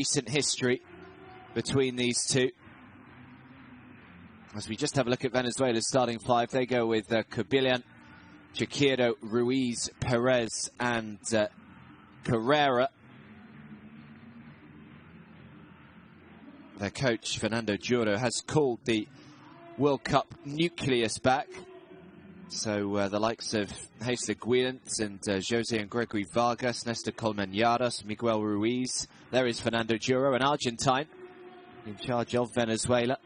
recent history between these two. As we just have a look at Venezuela's starting five, they go with Cubillan, Chiquero, Ruiz, Perez, and Carrera. Their coach, Fernando Juro, has called the World Cup nucleus back. So the likes of Jesus Guillant and Jose and Gregory Vargas, Nestor Colmenares, Miguel Ruiz. There is Fernando Juro, an Argentine in charge of Venezuela.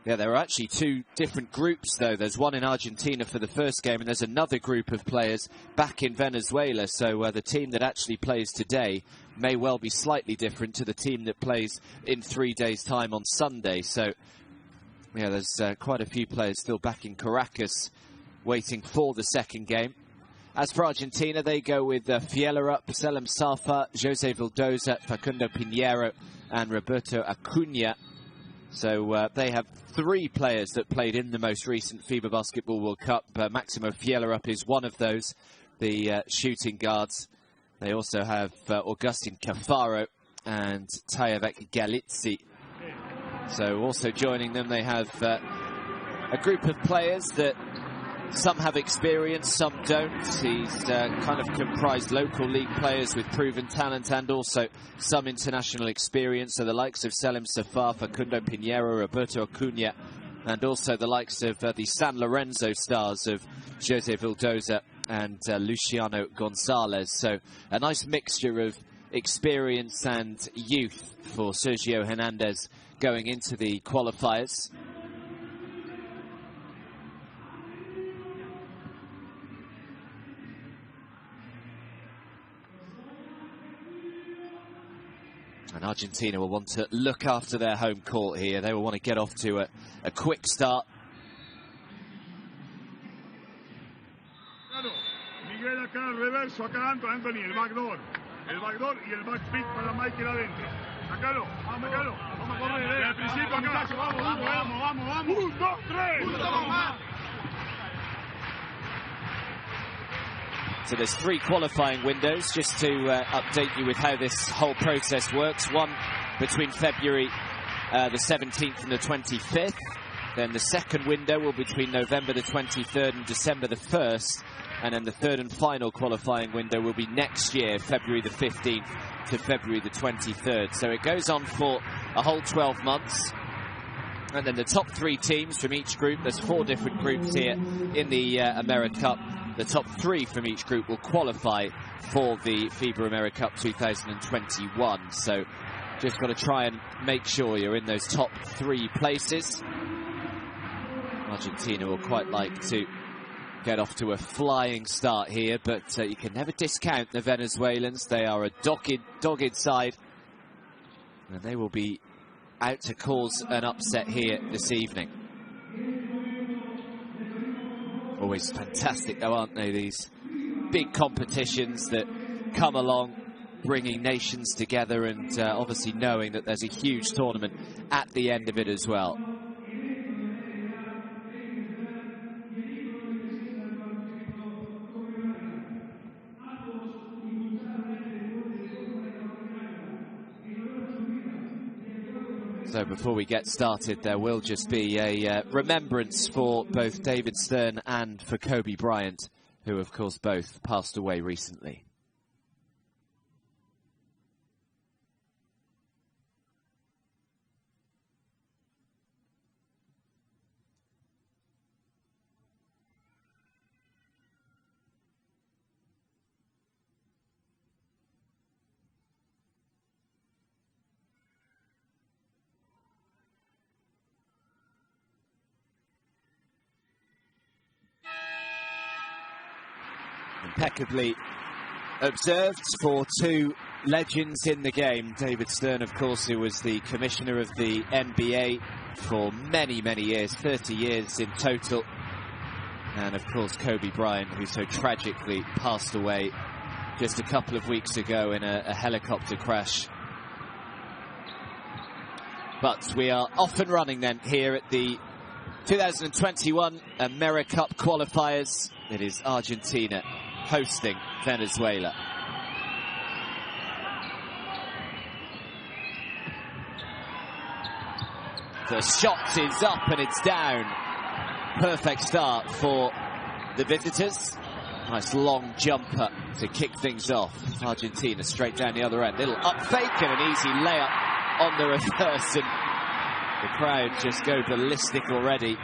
Yeah, there are actually two different groups, though. There's one in Argentina for the first game, and there's another group of players back in Venezuela. So the team that actually plays today may well be slightly different to the team that plays in 3 days' time on Sunday. So, yeah, there's quite a few players still back in Caracas waiting for the second game. As for Argentina, they go with Fiela up, Selem Safa, Jose Vildoza, Facundo Pinheiro, and Roberto Acuna. So they have 3 players that played in the most recent FIBA Basketball World Cup. Maximo Fiela is one of those, the shooting guards. They also have Augustin Cafaro and Tajavec Galizzi. So also joining them, they have a group of players that some have experience, some don't. He's kind of comprised local league players with proven talent and also some international experience. So the likes of Selem Safa, Facundo Pinheiro, Roberto Acuna, and also the likes of the San Lorenzo stars of Jose Vildoza and Luciano Gonzalez. So a nice mixture of experience and youth for Sergio Hernandez going into the qualifiers. And Argentina will want to look after their home court here. They will want to get off to a quick start. Miguel acá al reverso, acá Anthony, el backdoor y el backpick para Michael adentro. Acá vamos a correr, al principio acá, vamos. 1, 2, 3. So there's 3 qualifying windows, just to update you with how this whole process works. One between February the 17th and the 25th. Then the second window will be between November the 23rd and December the 1st. And then the third and final qualifying window will be next year, February the 15th to February the 23rd. So it goes on for a whole 12 months. And then the top 3 teams from each group, there's 4 different groups here in the America Cup. The top 3 from each group will qualify for the FIBA America Cup 2021. So just got to try and make sure you're in those top 3 places. Argentina will quite like to get off to a flying start here, but you can never discount the Venezuelans. They are a dogged side, and they will be out to cause an upset here this evening. Always fantastic, though, aren't they? These big competitions that come along, bringing nations together, and obviously knowing that there's a huge tournament at the end of it as well. So before we get started, there will just be a remembrance for both David Stern and for Kobe Bryant, who of course both passed away recently. Impeccably observed for 2 legends in the game. David Stern, of course, who was the commissioner of the NBA for many, many years, 30 years in total. And, of course, Kobe Bryant, who so tragically passed away just a couple of weeks ago in a helicopter crash. But we are off and running then here at the 2021 America Cup qualifiers. It is Argentina hosting Venezuela. The shot is up and it's down. Perfect start for the visitors. Nice long jumper to kick things off. Argentina straight down the other end. Little up fake and an easy layup on the reverse. And the crowd just go ballistic already.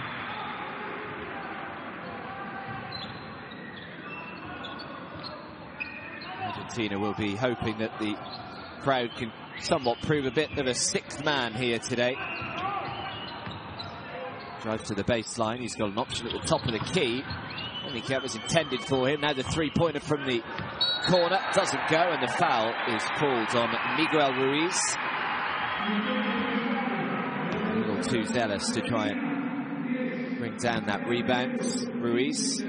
Argentina will be hoping that the crowd can somewhat prove a bit of a sixth man here today. Drive to the baseline. He's got an option at the top of the key. I think that was intended for him. Now the three-pointer from the corner doesn't go, and the foul is called on Miguel Ruiz. A little too zealous to try and bring down that rebound. Ruiz.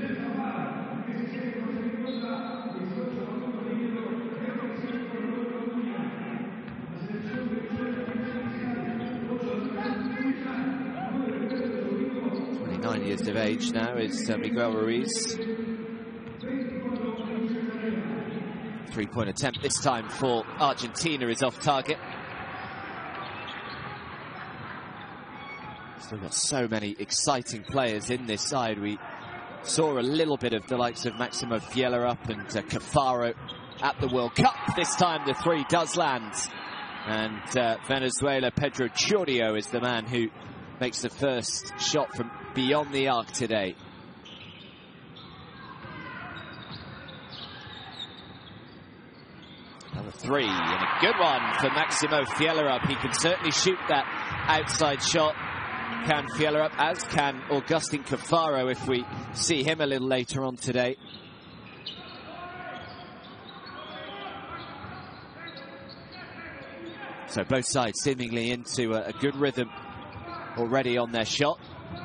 Years of age now is Miguel Ruiz. Three-point attempt this time for Argentina is off target. Still got so many exciting players in this side. We saw a little bit of the likes of Maximo Fielup and Cafaro at the World Cup. This time the three does land. And Venezuela, Pedro Chorrillo is the man who makes the first shot from beyond the arc today. Another three, and a good one for Maximo Fielup. He can certainly shoot that outside shot. Can Fielup, as can Agustin Cafaro if we see him a little later on today. So both sides seemingly into a good rhythm already on their shot.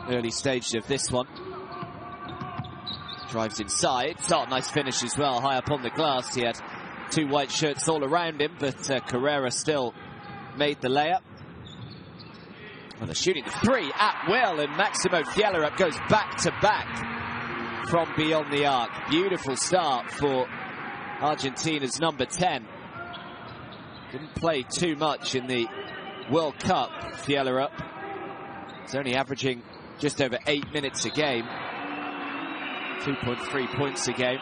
Early stage of this one. Drives inside. Oh, nice finish as well, high up on the glass. He had two white shirts all around him, but Carrera still made the layup. Well, they're shooting the three at will, and Maximo Fielup goes back to back from beyond the arc. Beautiful start for Argentina's number 10. Didn't play too much in the World Cup, Fielup. He's only averaging just over 8 minutes a game. 2.3 points a game.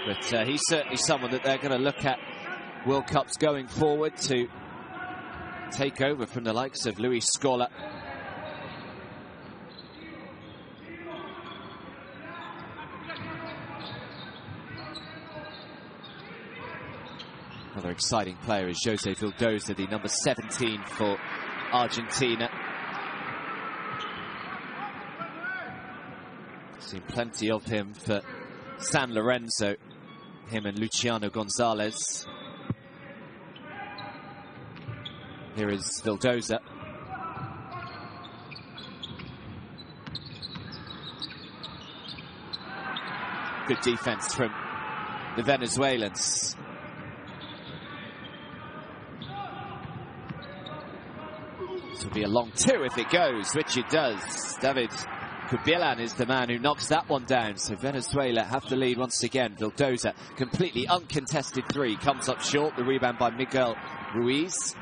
But he's certainly someone that they're going to look at World Cups going forward to take over from the likes of Luis Scola. Another exciting player is Jose Vildoza, the number 17 for Argentina. Seen plenty of him for San Lorenzo, him and Luciano Gonzalez. Here is Vildoza. Good defense from the Venezuelans. This will be a long two if it goes, which it does. David Kubilan is the man who knocks that one down. So Venezuela have the lead once again. Vildoza, completely uncontested three, comes up short. The rebound by Miguel Ruiz.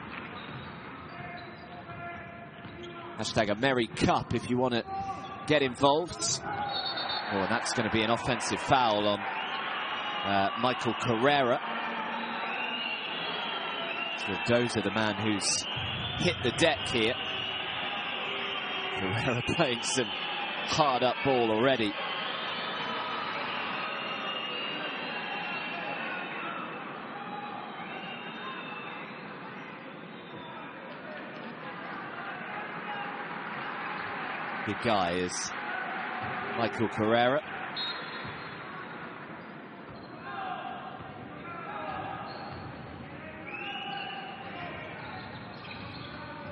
Hashtag a Merry Cup if you want to get involved. Oh, and that's going to be an offensive foul on Michael Carrera. Vildoza, the man who's hit the deck here. Carrera playing some hard up ball already. Big guy is Michael Carrera.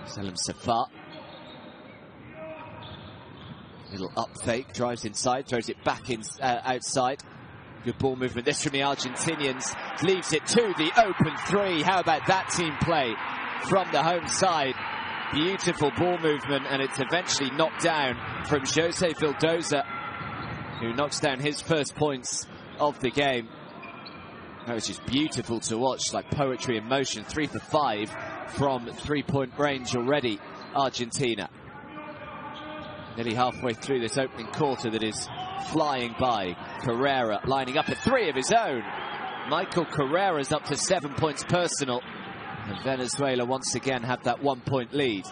Selim Safar. Little up fake, drives inside, throws it back in outside. Good ball movement. This from the Argentinians. Leaves it to the open three. How about that team play from the home side? Beautiful ball movement, and it's eventually knocked down from Jose Vildoza. who knocks down his first points of the game. That was just beautiful to watch, like poetry in motion. 3 for 5 from 3-point range already, Argentina. Nearly halfway through this opening quarter that is flying by. Carrera lining up at 3 of his own. Michael Carrera's up to 7 points personal. And Venezuela once again have that 1-point lead.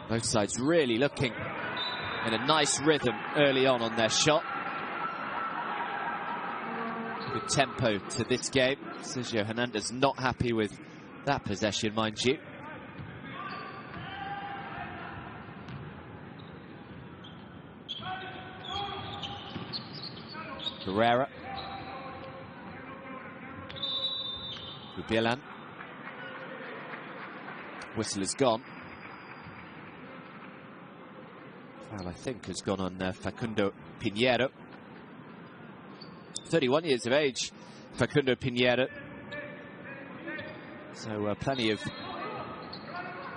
Both sides really looking in a nice rhythm early on their shot. Good tempo to this game. Sergio Hernandez not happy with that possession, mind you. Carrera. Bielan. Whistle is gone. Foul, I think, has gone on Facundo Pinheiro. 31 years of age, Facundo Pinheiro. So plenty of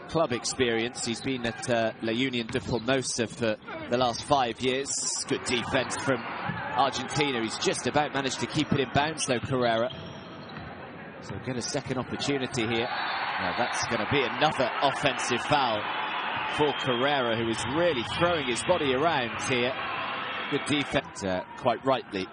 club experience. He's been at La Union de Formosa for the last 5 years. Good defense from Argentina. He's just about managed to keep it in bounds, though, Carrera. So get a second opportunity here. Now that's going to be another offensive foul for Carrera, who is really throwing his body around here. Good defense, quite rightly.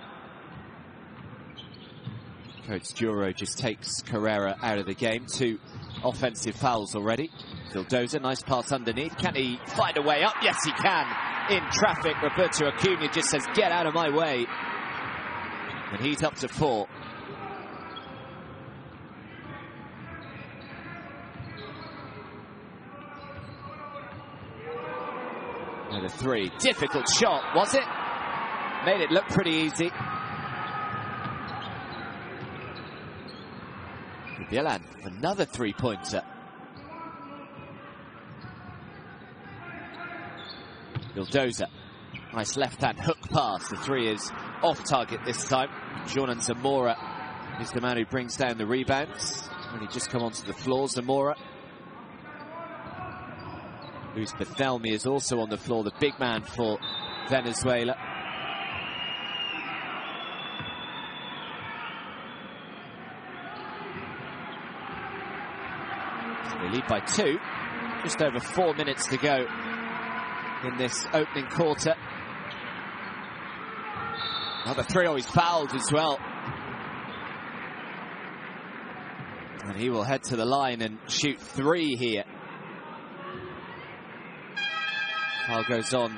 Coach Duro just takes Carrera out of the game. 2 offensive fouls already. Vildoza, nice pass underneath. Can he find a way up? Yes, he can. In traffic, Roberto Acuna just says, get out of my way. And he's up to 4. Another 3. Difficult shot, was it? Made it look pretty easy. Bielan, another 3-pointer. Vildoza, nice left-hand hook pass. The 3 is off target this time. Jordan Zamora is the man who brings down the rebounds. Only just come onto the floor, Zamora. Luis Bethelmi is also on the floor, the big man for Venezuela. So they lead by 2. Just over 4 minutes to go in this opening quarter. Another 3. Oh, he's fouled as well. And he will head to the line and shoot 3 here. Foul goes on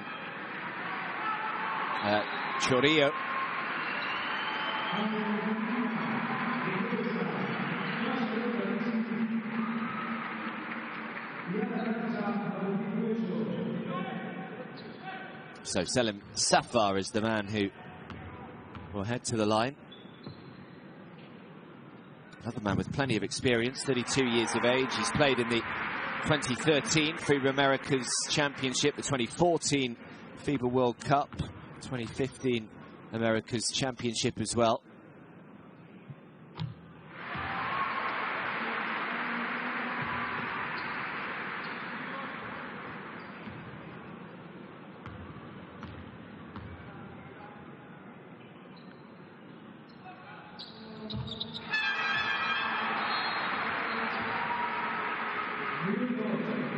Chorillo. So Selim Safar is the man who will head to the line. Another man with plenty of experience, 32 years of age. He's played in the 2013 FIBA Americas Championship, the 2014 FIBA World Cup, 2015 Americas Championship as well.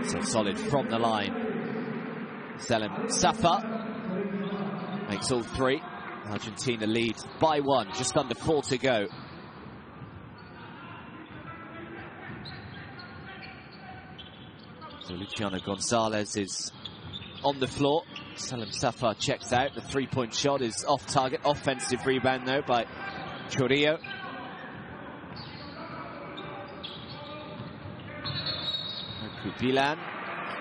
So solid from the line. Selim Safar makes all 3. Argentina lead by 1, just under 4 to go. So Luciano Gonzalez is on the floor. Selim Safar checks out. The 3-point shot is off target. Offensive rebound though by Chorillo. Bielan,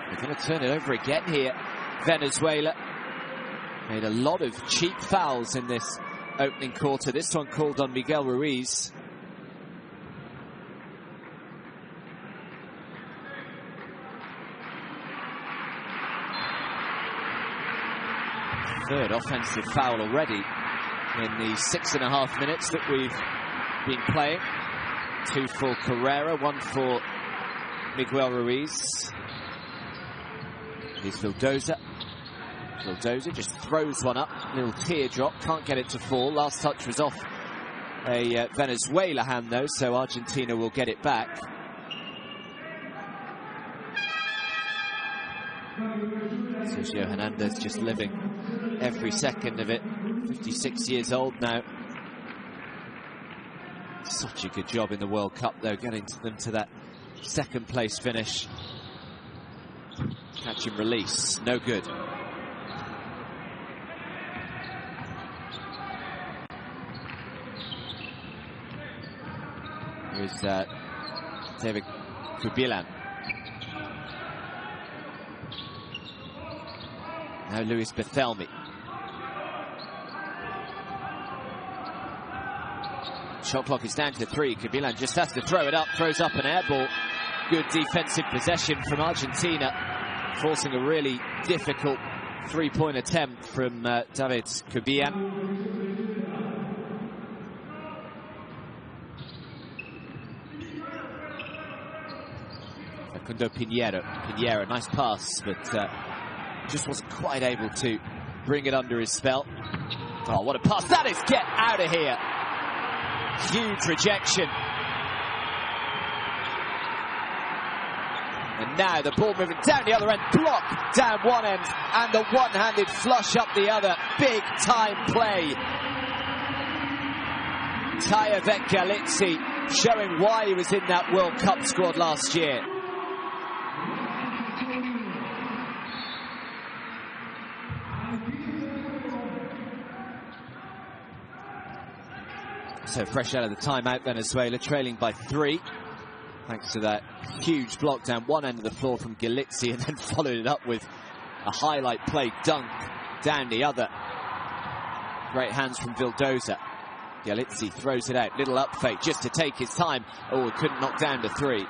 they're going to turn it over again here. Venezuela made a lot of cheap fouls in this opening quarter. This one called on Miguel Ruiz. Third offensive foul already in the 6.5 minutes that we've been playing. 2 for Carrera, 1 for Miguel Ruiz. Here's Vildoza. Vildoza just throws one up, little teardrop, can't get it to fall. Last touch was off a Venezuela hand though, so Argentina will get it back. Sergio Hernandez just living every second of it. 56 years old now. Such a good job in the World Cup though, getting them to that second place finish. Catch and release, no good. Here's David Kubilan. Now Luis Bethelmi. Shot clock is down to 3. Kubilan just has to throw it up, throws up an air ball. Good defensive possession from Argentina, forcing a really difficult three-point attempt from David Kubilan. Facundo Pinheiro, nice pass, but just wasn't quite able to bring it under his spell. Oh, what a pass that is! Get out of here! Huge rejection. And now the ball moving down the other end, block down one end, and the one-handed flush up the other. Big time play. Tayevek Galizzi showing why he was in that World Cup squad last year. So fresh out of the timeout, Venezuela trailing by 3. Thanks to that huge block down one end of the floor from Galizzi, and then followed it up with a highlight play dunk down the other. Great hands from Vildoza. Galizzi throws it out, little up fake just to take his time. Oh, it couldn't knock down to 3.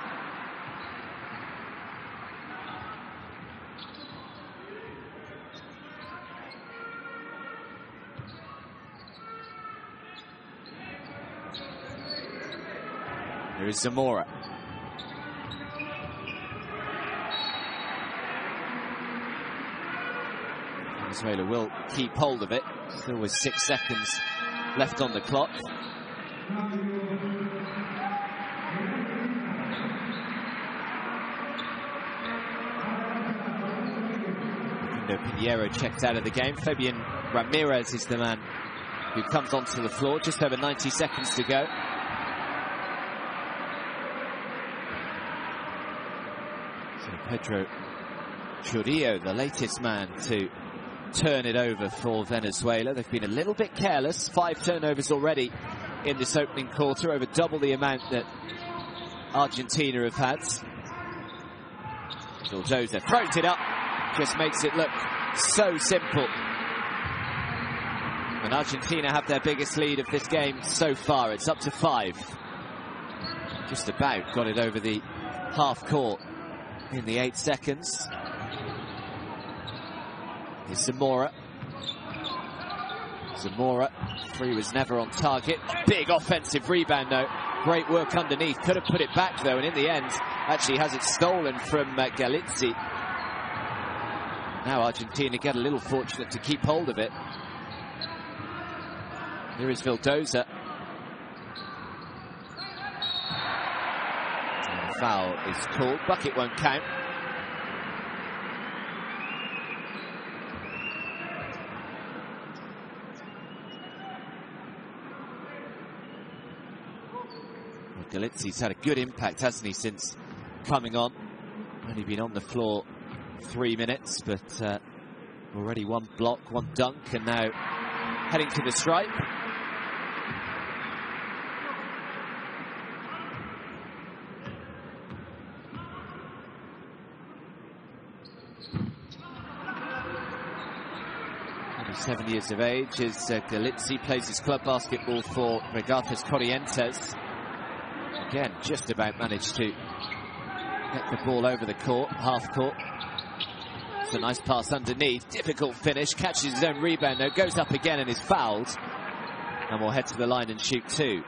Here is Zamora. Venezuela will keep hold of it. Still with 6 seconds left on the clock. Pinheiro checked out of the game. Fabian Ramirez is the man who comes onto the floor. Just over 90 seconds to go. So Pedro Churillo, the latest man to turn it over for Venezuela. They've been a little bit careless. 5 turnovers already in this opening quarter, over double the amount that Argentina have had. Vildoza throws it up, just makes it look so simple. And Argentina have their biggest lead of this game so far. It's up to 5. Just about got it over the half court in the 8 seconds. Here's Zamora. Zamora, 3 was never on target. Big offensive rebound though. Great work underneath. Could have put it back though, and in the end, actually has it stolen from Galizzi. Now Argentina get a little fortunate to keep hold of it. Here is Vildoza. And the foul is called. Bucket won't count. Galizzi's had a good impact, hasn't he, since coming on? Only been on the floor 3 minutes, but already 1 block, 1 dunk, and now heading to the stripe. He's 7 years of age as Galizzi plays his club basketball for Regatas Corrientes. Again, just about managed to get the ball over the court, half court. It's a nice pass underneath, difficult finish, catches his own rebound though, goes up again and is fouled. And will head to the line and shoot 2.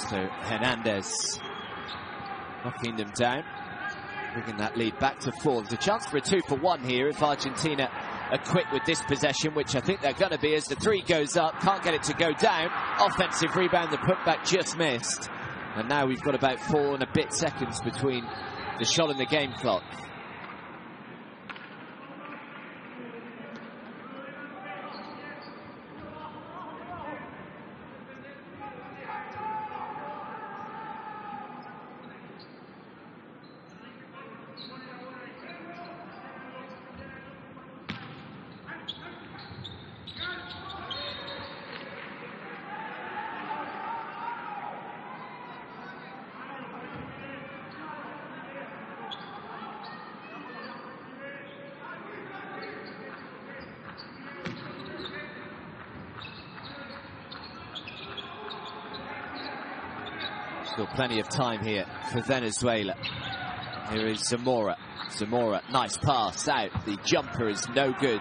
So Hernandez knocking them down, bringing that lead back to 4. There's a chance for a 2-for-1 here if Argentina are quick with this possession, which I think they're going to be as the 3 goes up. Can't get it to go down. Offensive rebound, the putback just missed. And now we've got about 4 and a bit seconds between the shot and the game clock. Still plenty of time here for Venezuela. Here is Zamora. Zamora, nice pass out. The jumper is no good.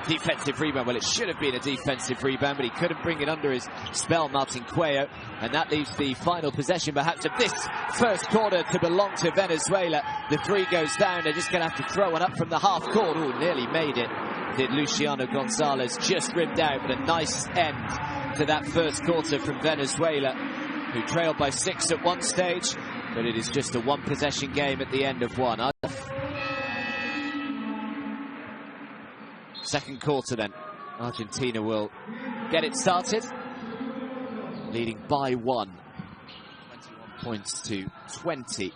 Defensive rebound. Well, it should have been a defensive rebound, but he couldn't bring it under his spell, Martin Cuello. And that leaves the final possession, perhaps, of this first quarter to belong to Venezuela. The 3 goes down. They're just going to have to throw one up from the half court. Oh, nearly made it. Did Luciano Gonzalez, just rimmed out, but a nice end to that first quarter from Venezuela, who trailed by 6 at one stage, but it is just a 1-possession game at the end of 1. Second quarter then, Argentina will get it started, leading by 1. 21 points to 20.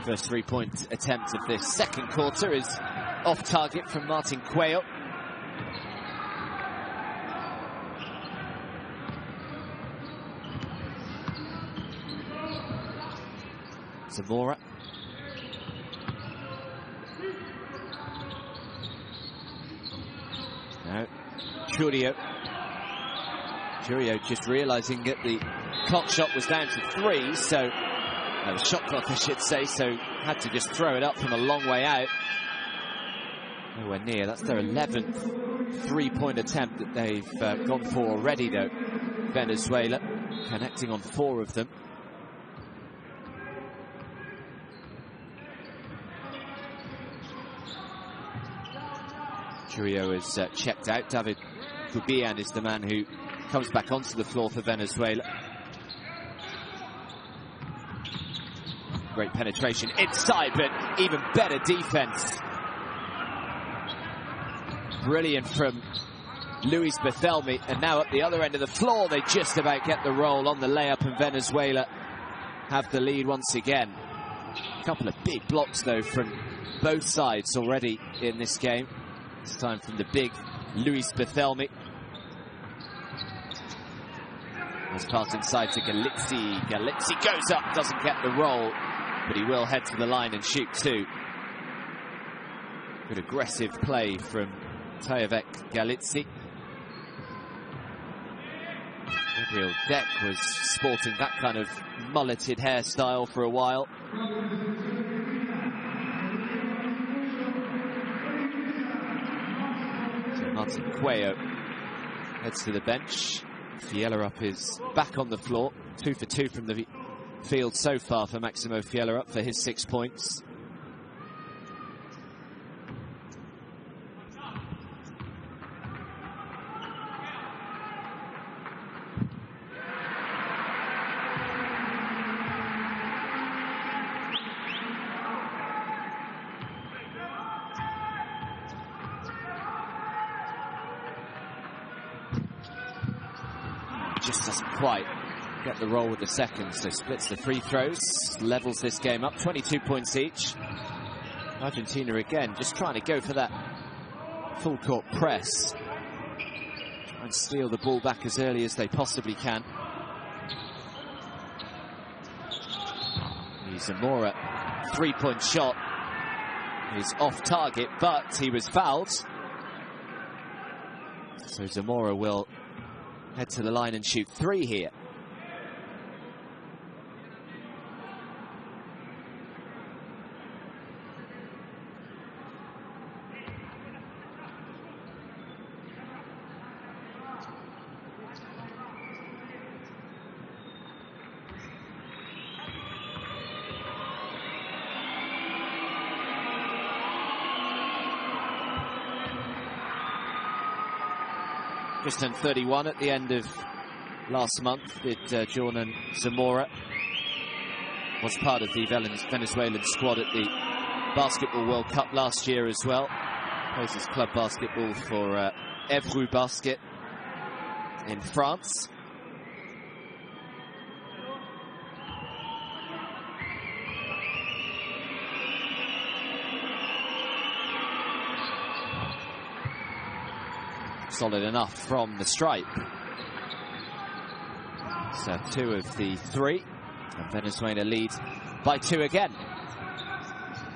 First 3-point attempt of this second quarter is off target from Martin Cuello. Zamora. Now, Churio just realizing that the clock shot was down to 3, so the shot clock, I should say, so had to just throw it up from a long way out. Nowhere near. That's their 11th 3-point attempt that they've gone for already, though. Venezuela connecting on 4 of them. Churio is checked out. David Kubian is the man who comes back onto the floor for Venezuela. Great penetration inside, but even better defense. Brilliant from Luis Bethelmy, and now at the other end of the floor, they just about get the roll on the layup, and Venezuela have the lead once again. A couple of big blocks, though, from both sides already in this game. This time from the big Luis Bethelmy. This pass inside to Galizzi. Galizzi goes up, doesn't get the roll, but he will head to the line and shoot 2. Good aggressive play from Tayevek Galizzi. Gabriel Deck was sporting that kind of mulleted hairstyle for a while. So Martin Cuello heads to the bench. Fiellerup is back on the floor. 2 for 2 from the field so far for Maximo Fiellerup for his 6 points. Just doesn't quite get the roll with the second, so splits the free throws, levels this game up, 22 points each. Argentina again just trying to go for that full court press. Try and steal the ball back as early as they possibly can. Zamora, three-point shot is off target, but he was fouled. So Zamora will head to the line and shoot three here. Just turned 31 at the end of last month, did Jordan Zamora. Was part of the Venezuelan squad at the Basketball World Cup last year as well. Plays his club basketball for Evru Basket in France. Solid enough from the stripe. So 2 of the 3, and Venezuela lead by 2 again.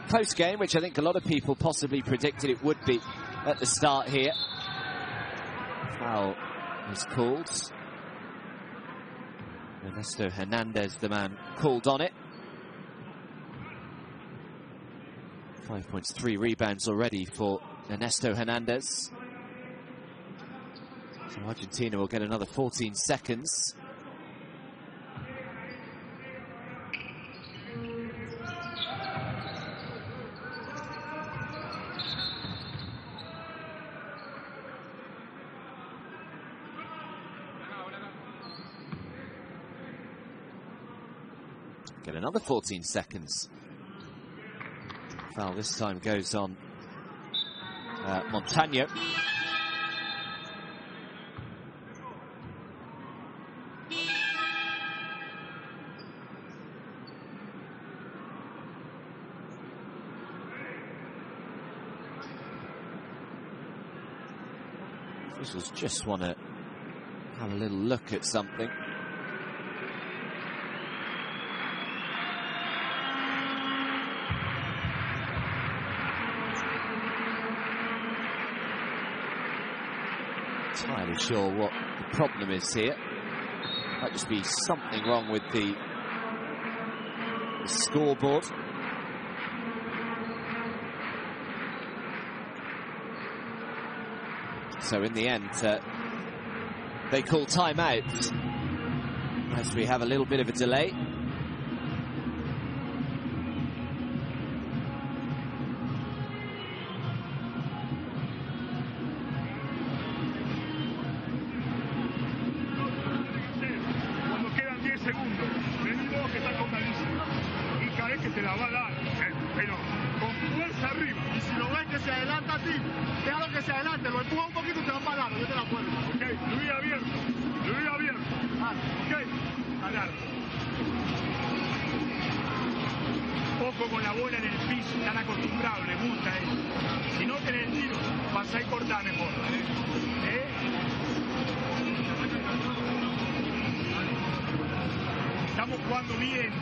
Close game, which I think a lot of people possibly predicted it would be at the start here. Foul is called. Ernesto Hernandez, the man called on it. 5 points, 3 rebounds already for Ernesto Hernandez. So Argentina will get another 14 seconds. Get another 14 seconds. Foul this time goes on Montaño. Officials just want to have a little look at something. Entirely sure what the problem is here. Might just be something wrong with the scoreboard. So in the end, they call timeout as we have a little bit of a delay. Cuando quedan 10 segundos, venimos que está contadísimo y cae que te la va a dar, pero con fuerza arriba. Y si lo ves que se adelanta a ti, déjalo que se adelante, lo empuja un poquito y te va para largo, yo te la puedo. Ok, Luis abierto, ok, a largo. Ojo con la bola en el piso, están acostumbrados, les gusta eso. Si no tenés el tiro, pasá y cortá mejor. Estamos jugando bien.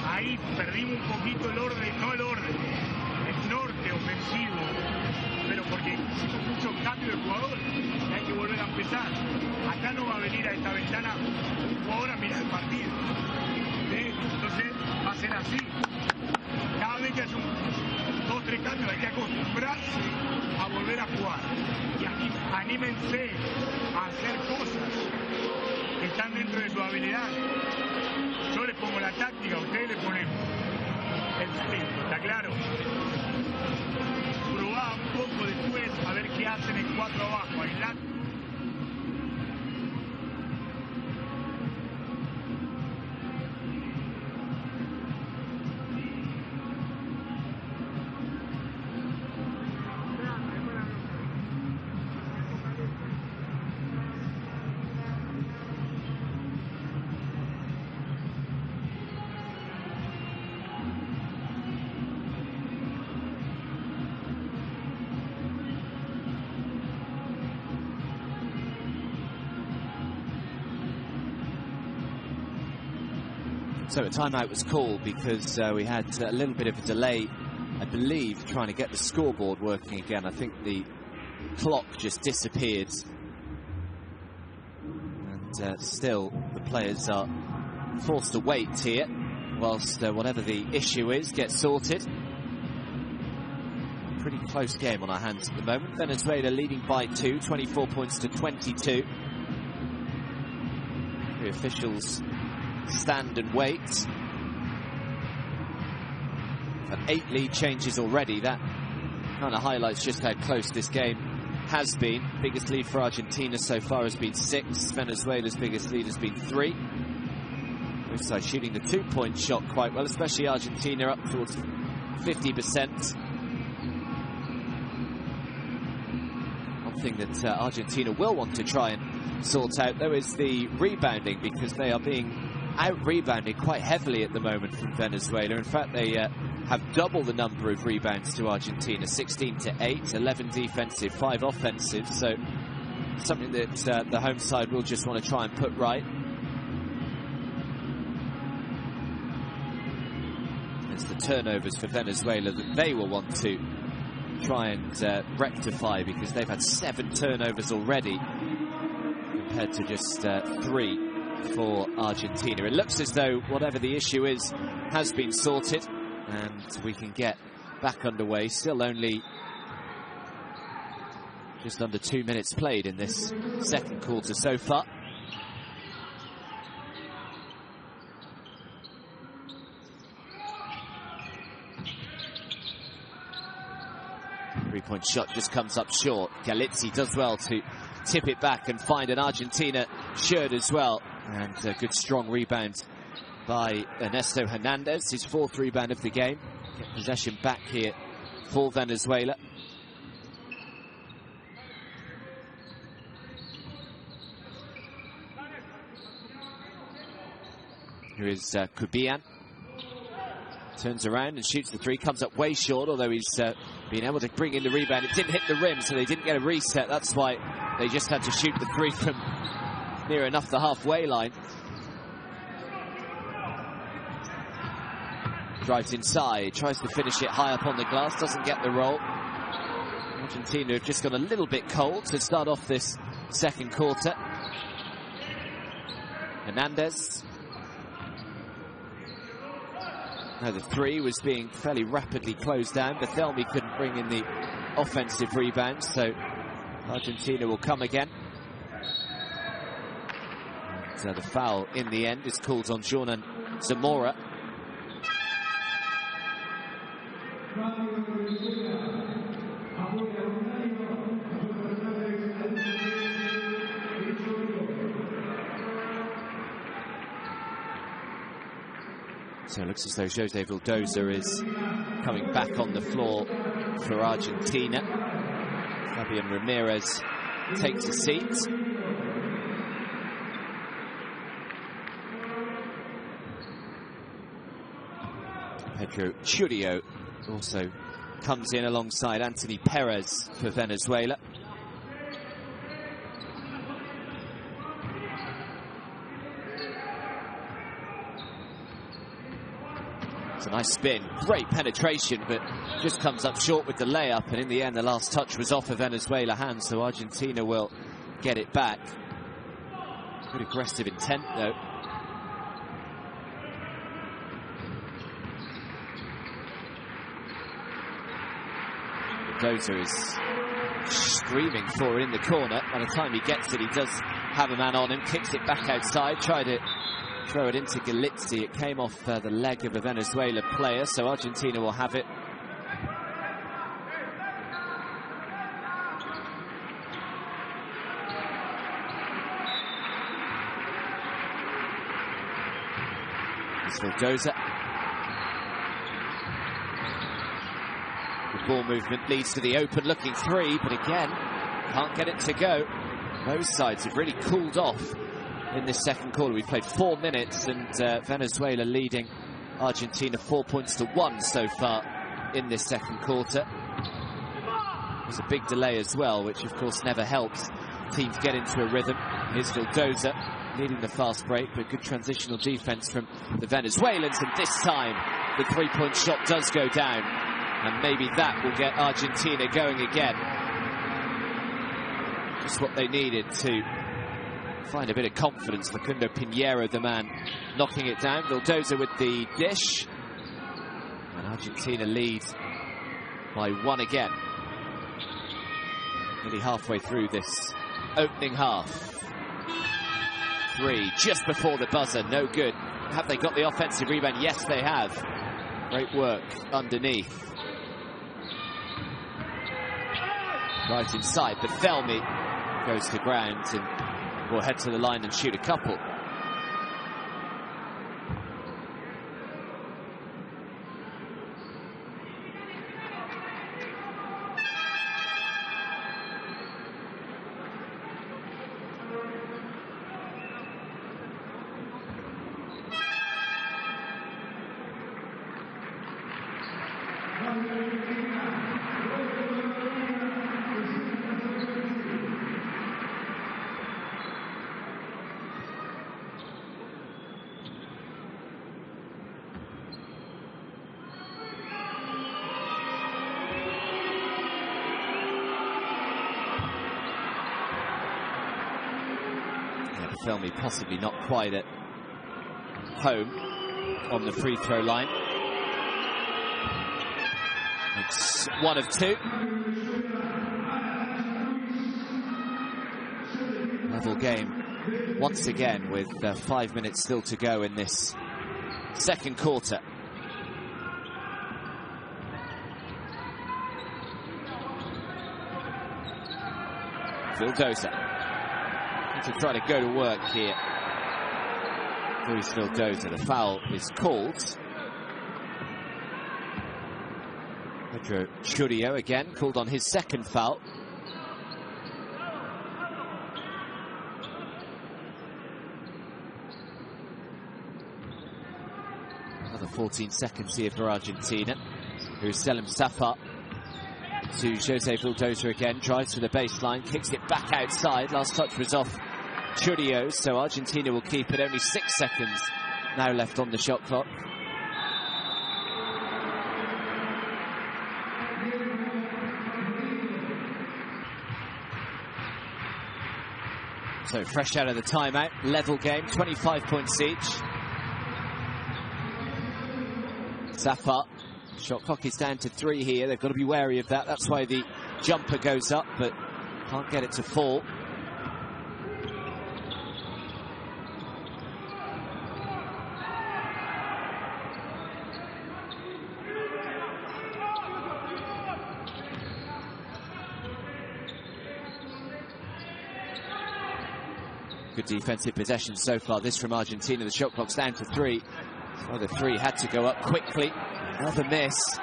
Ahí perdimos un poquito el orden, no el orden, el norte ofensivo, pero porque hicimos muchos cambios de jugadores y hay que volver a empezar. Acá no va a venir a esta ventana un jugador a mirar el partido. Entonces va a ser así. Cada vez que haya 2 o 3 cambios hay que acostumbrarse a volver a jugar. Y aquí anímense a hacer cosas que están dentro de su habilidad. Yo les pongo la táctica, ustedes le ponen el sprint, ¿está claro? Probá un poco después a ver qué hacen en 4 abajo, aislante. So a timeout was called because we had a little bit of a delay, I believe, trying to get the scoreboard working again. I think the clock just disappeared. And still, the players are forced to wait here whilst whatever the issue is gets sorted. Pretty close game on our hands at the moment. Venezuela leading by 2, 24 points to 22. The officials stand and wait. We've had 8 lead changes already. That kind of highlights just how close this game has been. Biggest lead for Argentina so far has been 6. Venezuela's biggest lead has been 3. Both sides shooting the 2-point shot quite well, especially Argentina up towards 50%. One thing that Argentina will want to try and sort out, though, is the rebounding, because they are being out-rebounded quite heavily at the moment from Venezuela. In fact, they have double the number of rebounds to Argentina, 16 to 8, 11 defensive, 5 offensive. So something that the home side will just want to try and put right. It's the turnovers for Venezuela that they will want to try and rectify, because they've had 7 turnovers already compared to just 3 for Argentina. It looks as though whatever the issue is has been sorted, and we can get back underway. Still only just under 2 minutes played in this second quarter so far. Three-point shot just comes up short. Galizzi does well to tip it back and find an Argentina shirt as well. And a good strong rebound by Ernesto Hernandez, his 4th rebound of the game. Get possession back here for Venezuela. Here is Kubian. Turns around and shoots the 3, comes up way short, although he's been able to bring in the rebound. It didn't hit the rim, so they didn't get a reset. That's why they just had to shoot the 3 from near enough the halfway line. Drives inside, tries to finish it high up on the glass, doesn't get the roll. Argentina have just got a little bit cold to start off this second quarter. Hernandez. Now the 3 was being fairly rapidly closed down. Bethelmy couldn't bring in the offensive rebound, so Argentina will come again. And the foul in the end is called on Jordan Zamora. So it looks as though Jose Vildoza is coming back on the floor for Argentina. Fabian Ramirez takes a seat. Pedro Churio also comes in alongside Anthony Perez for Venezuela. It's a nice spin, great penetration, but just comes up short with the layup, and in the end the last touch was off of Venezuela hands, so Argentina will get it back. Good aggressive intent though. Dozer is screaming for it in the corner. By the time he gets it, he does have a man on him, kicks it back outside, tried to throw it into Galizzi. It came off the leg of a Venezuela player, so Argentina will have it. It's Vildoza. The ball movement leads to the open-looking 3, but again, can't get it to go. Both sides have really cooled off in this second quarter. We've played 4 minutes, and Venezuela leading Argentina 4 points to 1 so far in this second quarter. There's a big delay as well, which of course never helps teams get into a rhythm. Here's Vildoza. leading the fast break, but good transitional defense from the Venezuelans, and this time the three-point shot does go down, and maybe that will get Argentina going again. Just what they needed to find a bit of confidence. Facundo Pinheiro, the man knocking it down. Vildoza with the dish, and Argentina lead by one again. Nearly halfway through this opening half. Three just before the buzzer, no good. Have they got the offensive rebound? Yes, they have. Great work underneath. Right inside, but Felmy goes to ground and will head to the line and shoot a couple. Felmy possibly not quite at home on the free throw line. It's one of two. Level game once again with 5 minutes still to go in this second quarter. Vildoza to try to go to work here. Luis Vildoza, the foul is called. Pedro Churio again called on his second foul. Another 14 seconds here for Argentina. Here's Selim Safar to Jose Vildoza again, drives to the baseline, kicks it back outside. Last touch was off Churio, so Argentina will keep it. Only 6 seconds now left on the shot clock. So fresh out of the timeout, level game, 25 points each. Safar, shot clock is down to 3 here. They've got to be wary of that. That's why the jumper goes up, but can't get it to fall. Good defensive possession so far, this from Argentina. The shot clock's down to 3. So the 3 had to go up quickly. Another miss.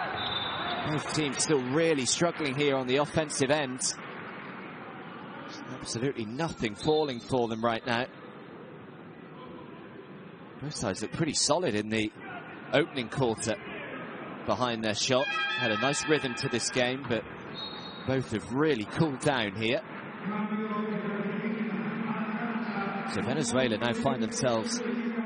Both teams still really struggling here on the offensive end. Absolutely nothing falling for them right now. Both sides look pretty solid in the opening quarter behind their shot. Had a nice rhythm to this game, but both have really cooled down here. So Venezuela now find themselves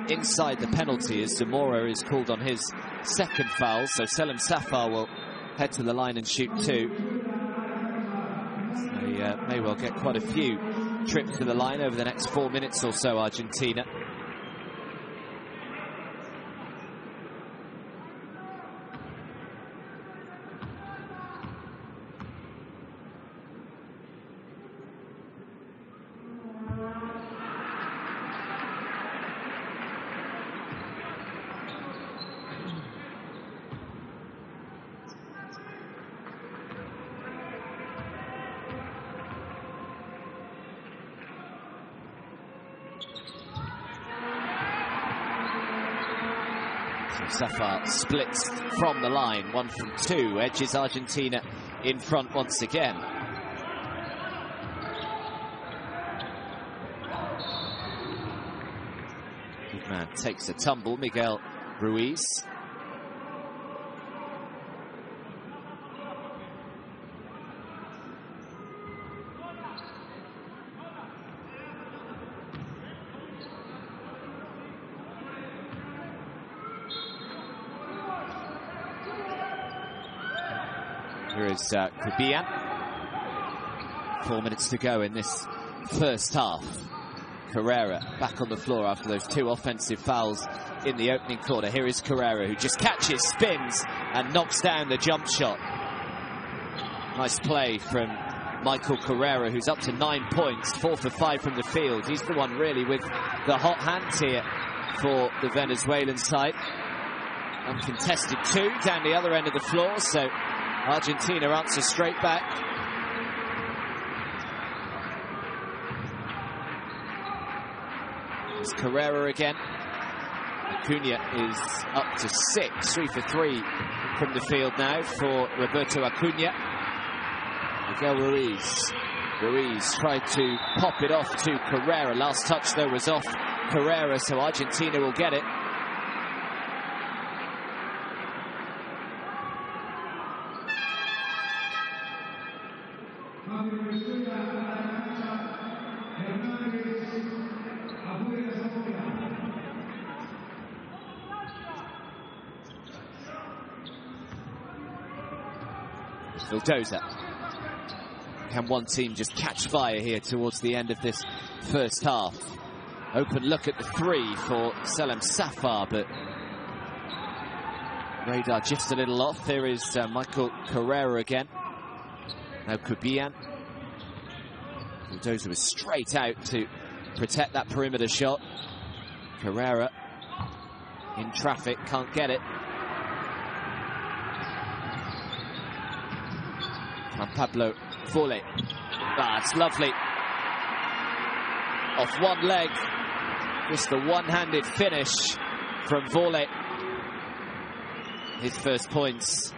inside the penalty as Zamora is called on his second foul. So Selim Safar will head to the line and shoot 2. So they may well get quite a few trips to the line over the next 4 minutes or so, Argentina. Safar splits from the line, 1 from 2, edges Argentina in front once again. Good man takes a tumble, Miguel Ruiz. Here is Kubian. 4 minutes to go in this first half. Carrera back on the floor after those 2 offensive fouls in the opening quarter. Here is Carrera, who just catches, spins, and knocks down the jump shot. Nice play from Michael Carrera, who's up to 9 points, 4 for 5 from the field. He's the one really with the hot hand here for the Venezuelan side. Uncontested 2 down the other end of the floor, so Argentina answers straight back. It's Carrera again. Acuna is up to 6, 3 for 3 from the field now for Roberto Acuna. Miguel Ruiz. Ruiz tried to pop it off to Carrera. Last touch though was off Carrera, so Argentina will get it. Vildoza. Can one team just catch fire here towards the end of this first half? Open look at the 3 for Selim Safar, but radar just a little off. There is Michael Carrera again. Now Kubian. Vildoza was straight out to protect that perimeter shot. Carrera in traffic, can't get it. Juan Pablo Volley. Ah, it's lovely. Off one leg. Just the one-handed finish from Volley. His first points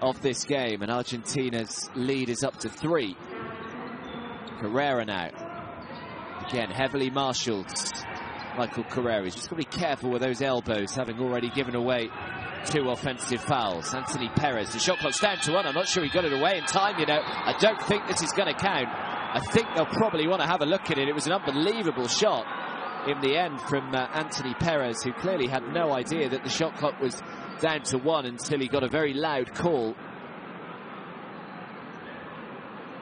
of this game, and Argentina's lead is up to 3. Carrera now. Again, heavily marshalled. Michael Carrera. He's just got to be careful with those elbows, having already given away 2 offensive fouls. Anthony Perez, the shot clock's down to 1. I'm not sure he got it away in time, you know. I don't think this is going to count. I think they'll probably want to have a look at it. It was an unbelievable shot in the end from Anthony Perez, who clearly had no idea that the shot clock was down to 1 until he got a very loud call.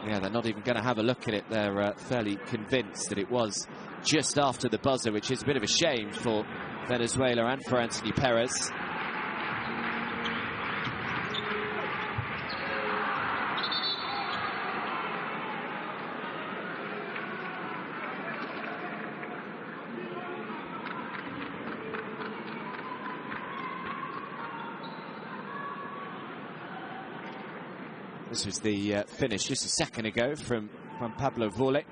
Yeah, they're not even going to have a look at it. They're fairly convinced that it was just after the buzzer, which is a bit of a shame for Venezuela and for Anthony Perez. This was the finish just a second ago from Juan Pablo Volley.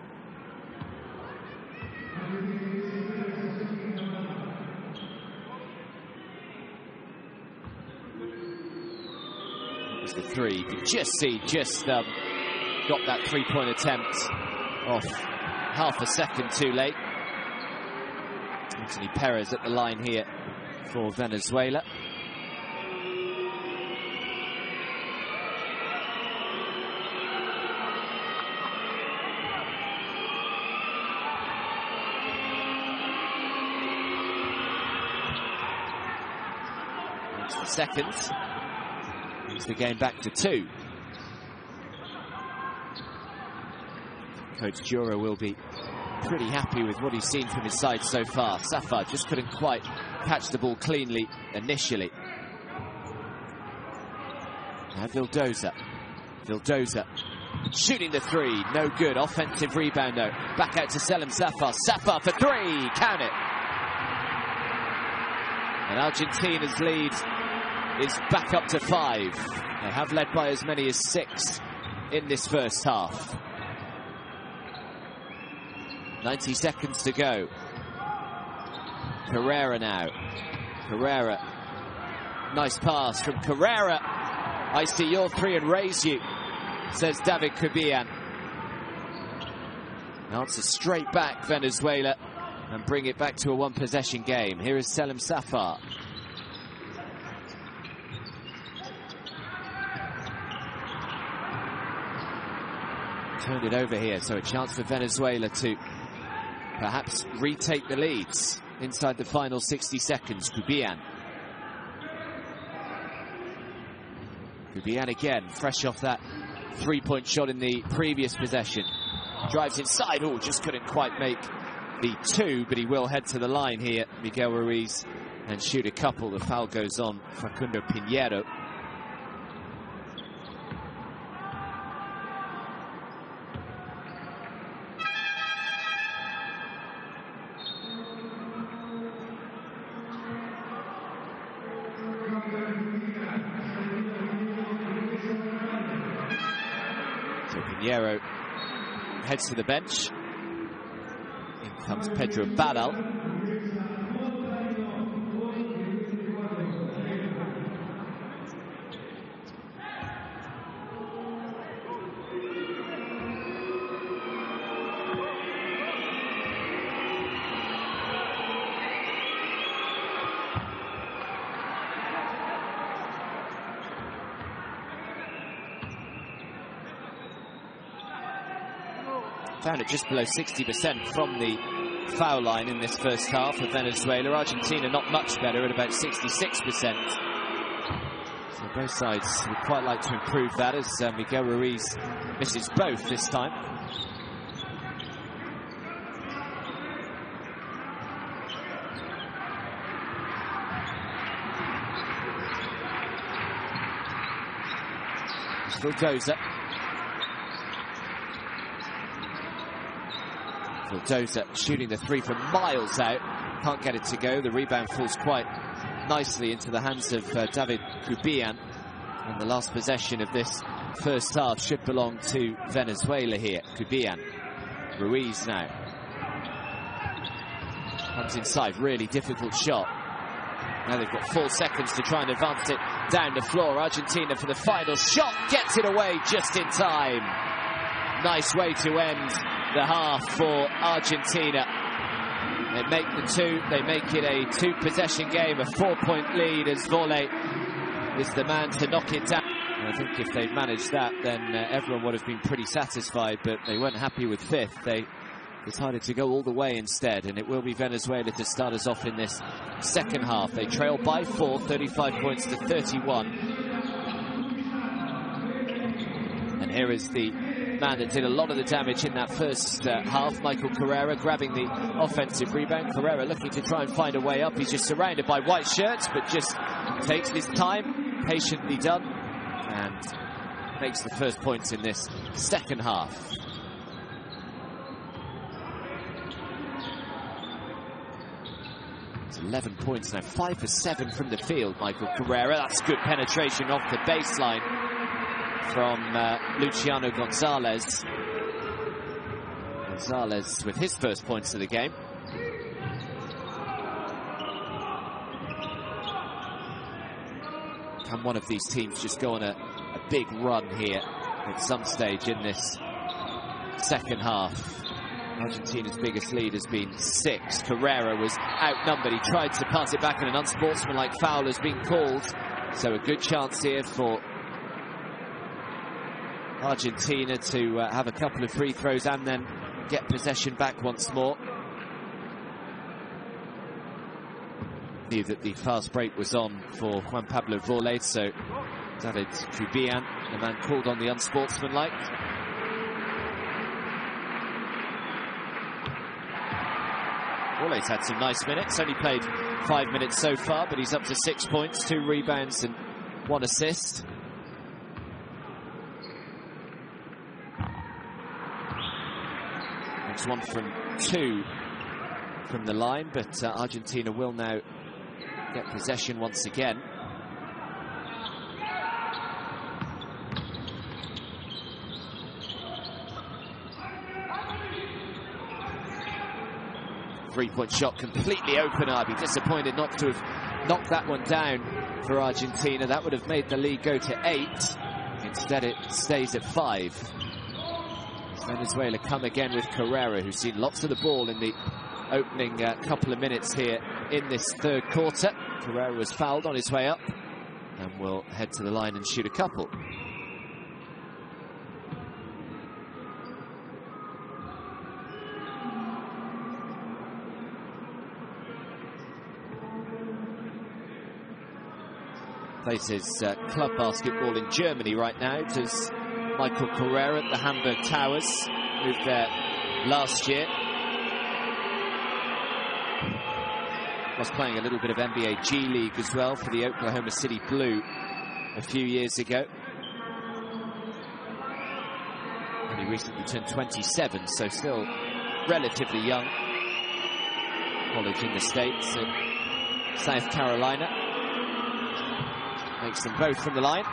It was the 3. You could just see, got that 3-point attempt off half a second too late. Anthony Perez at the line here for Venezuela. Seconds. Brings the game back to 2. Coach Jura will be pretty happy with what he's seen from his side so far. Safar just couldn't quite catch the ball cleanly initially. Now Vildoza. Vildoza shooting the 3. No good. Offensive rebound though. Back out to Selim Safar. Safar for 3. Count it. And Argentina's lead is back up to 5. They have led by as many as 6 in this first half. 90 seconds to go. Carrera now. Carrera. Nice pass from Carrera. I see your 3 and raise you, says David Kubian. Answer straight back, Venezuela, and bring it back to a 1-possession game. Here is Selim Safar. Turned it over here, so a chance for Venezuela to perhaps retake the leads inside the final 60 seconds. Kubian. Kubian again, fresh off that three-point shot in the previous possession. Drives inside, oh, just couldn't quite make the two, but he will head to the line here, Miguel Ruiz, and shoot a couple. The foul goes on Facundo Pinheiro. So Pinheiro heads to the bench. In comes Pedro Badal. Found it just below 60% from the foul line in this first half of Venezuela. Argentina not much better at about 66%. So both sides would quite like to improve that, as Miguel Ruiz misses both this time. Vildoza. Vildoza shooting the three from miles out. Can't get it to go. The rebound falls quite nicely into the hands of David Kubian. And the last possession of this first half should belong to Venezuela here. Kubian. Ruiz now. Comes inside. Really difficult shot. Now they've got 4 seconds to try and advance it down the floor. Argentina for the final shot. Gets it away just in time. Nice way to end the half for Argentina. They make the two. They make it a 2-possession game, a 4-point lead, as Volley is the man to knock it down. And I think if they'd managed that, then everyone would have been pretty satisfied, but they weren't happy with 5th. They decided to go all the way instead, and it will be Venezuela to start us off in this second half. They trail by 4, 35 points to 31. And here is the man that did a lot of the damage in that first half, Michael Carrera, grabbing the offensive rebound. Carrera looking to try and find a way up. He's just surrounded by white shirts, but just takes his time, patiently done, and makes the first points in this second half. It's 11 points now, 5 for 7 from the field, Michael Carrera. That's good penetration off the baseline from Luciano Gonzalez. Gonzalez with his first points of the game. Can one of these teams just go on a big run here at some stage in this second half? Argentina's biggest lead has been 6. Carrera was outnumbered. He tried to pass it back, and an unsportsmanlike foul has been called. So a good chance here for Argentina to have a couple of free throws and then get possession back once more. Knew that the fast break was on for Juan Pablo Volley, so David Kubian, the man called on the unsportsmanlike. Volley's had some nice minutes, only played 5 minutes so far, but he's up to 6 points, 2 rebounds and 1 assist. It's 1 from 2 from the line, but Argentina will now get possession once again. Three-point shot completely open. I'd be disappointed not to have knocked that one down for Argentina. That would have made the lead go to 8. Instead, it stays at 5. Venezuela come again with Carrera, who's seen lots of the ball in the opening couple of minutes here in this third quarter. Carrera was fouled on his way up and will head to the line and shoot a couple. plays his club basketball in Germany right now. Does Michael Carrera at the Hamburg Towers. Moved there last year. Was playing a little bit of NBA G League as well for the Oklahoma City Blue a few years ago. And he recently turned 27, so still relatively young. College in the States at South Carolina. Makes them both from the line.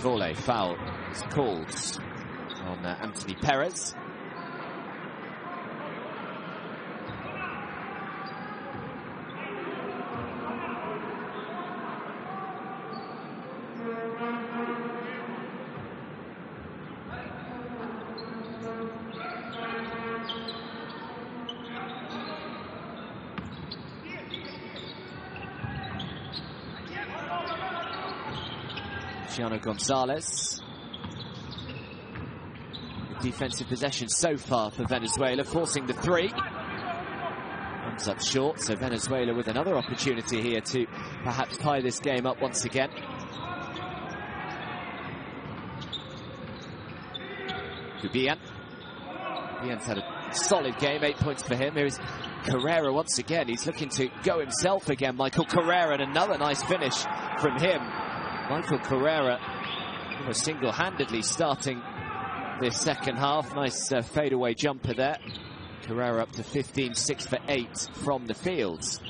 Volley foul is called on Anthony Perez. Luciano Gonzalez. The defensive possession so far for Venezuela, forcing the three. Comes up short, so Venezuela with another opportunity here to perhaps tie this game up once again. Kubian. Kubian's had a solid game, 8 points for him. Here's Carrera once again. He's looking to go himself again. Michael Carrera, and another nice finish from him. Michael Carrera almost single-handedly starting this second half. Nice fadeaway jumper there. Carrera up to 15, 6 for 8 from the fields.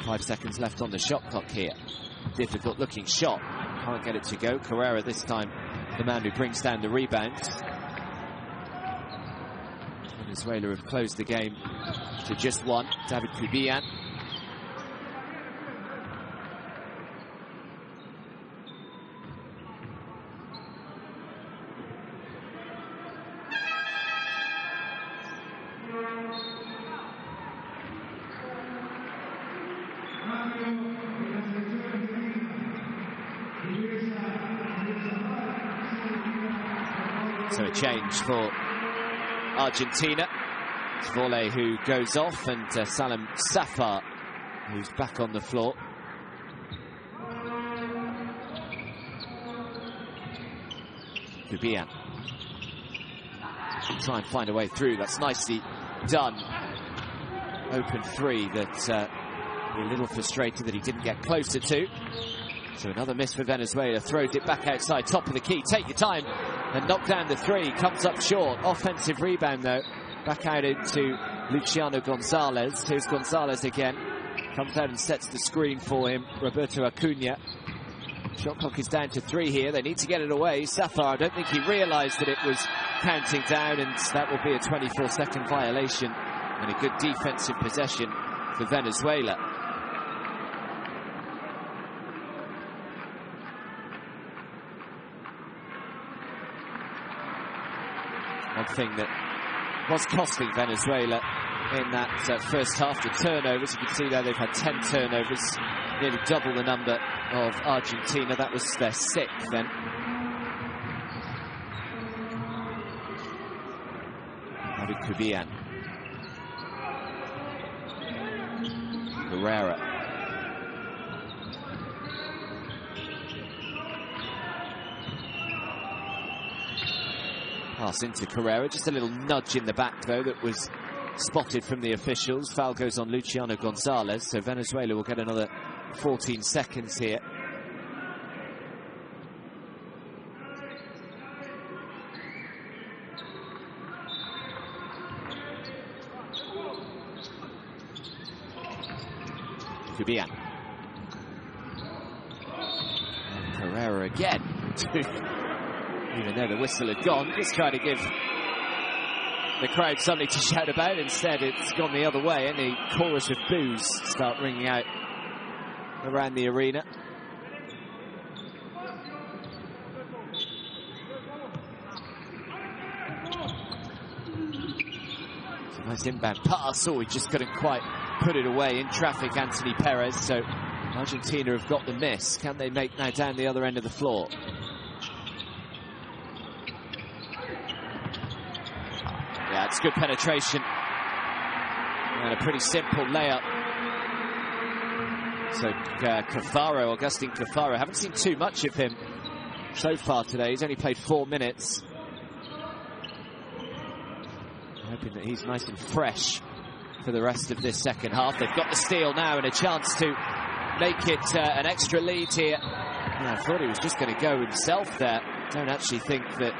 Five seconds left on the shot clock here. Difficult looking shot. Can't get it to go. Carrera this time, the man who brings down the rebound. Venezuela have closed the game to just one. David Kubian. So a change for Argentina. It's Volley who goes off, and Salem Safar who's back on the floor. Kubian. Try and find a way through. That's nicely done. Open three that we're a little frustrated that he didn't get closer to. So another miss for Venezuela. Throws it back outside, top of the key. Take your time and knock down the three. Comes up short. Offensive rebound though. Back out into Luciano Gonzalez. Here's Gonzalez again. Comes out and sets the screen for him. Roberto Acuna. Shot clock is down to 3 here. They need to get it away. Safar, I don't think he realised that it was counting down, and that will be a 24-second violation and a good defensive possession for Venezuela. One thing that was costing Venezuela in that first half, the turnovers. You can see there they've had 10 turnovers, nearly double the number of Argentina. That was their 6th then. David Kubian. Carrera. Pass into Carrera, just a little nudge in the back though that was spotted from the officials. Foul goes on Luciano Gonzalez, so Venezuela will get another 14 seconds here. Kubian. And Carrera again. Even though the whistle had gone, just trying to give the crowd something to shout about. Instead, it's gone the other way, and a chorus of boos start ringing out around the arena. It's a nice inbound pass. Oh, he just couldn't quite put it away in traffic, Anthony Perez. So Argentina have got the miss. Can they make now down the other end of the floor? Yeah, it's good penetration. And a pretty simple layup. So Augustin Cafaro, haven't seen too much of him so far today. He's only played 4 minutes. Hoping that he's nice and fresh for the rest of this second half. They've got the steal now and a chance to make it an extra lead here. Yeah, I thought he was just going to go himself there. Don't actually think that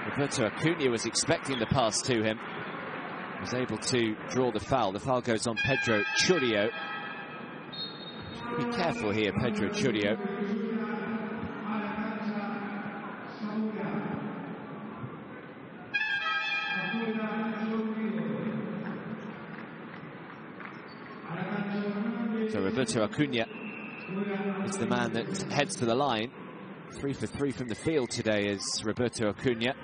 Roberto Acuna was expecting the pass to him. Was able to draw the foul. The foul goes on Pedro Churrio. Be careful here, Pedro Churrio. So Roberto Acuna is the man that heads to the line. 3 for 3 from the field today is Roberto Acuna.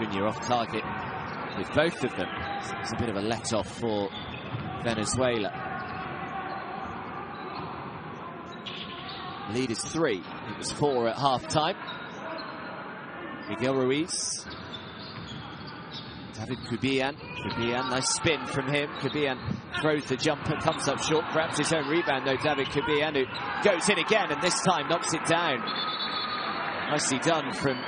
Acuna off target with both of them. It's a bit of a let-off for Venezuela. Lead is 3. It was 4 at half-time. Miguel Ruiz. David Kubian. Kubian, nice spin from him. Kubian throws the jumper, comes up short. Grabs his own rebound, though, David Kubian, who goes in again, and this time knocks it down. Nicely done from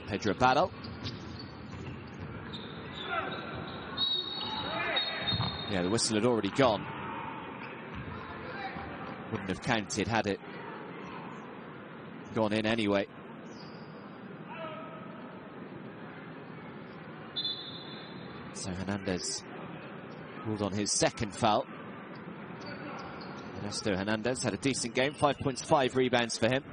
Pedro Battle. Yeah, the whistle had already gone. Wouldn't have counted had it gone in anyway. So Hernandez pulled on his second foul. Ernesto Hernandez had a decent game, 5 points, 5 rebounds for him.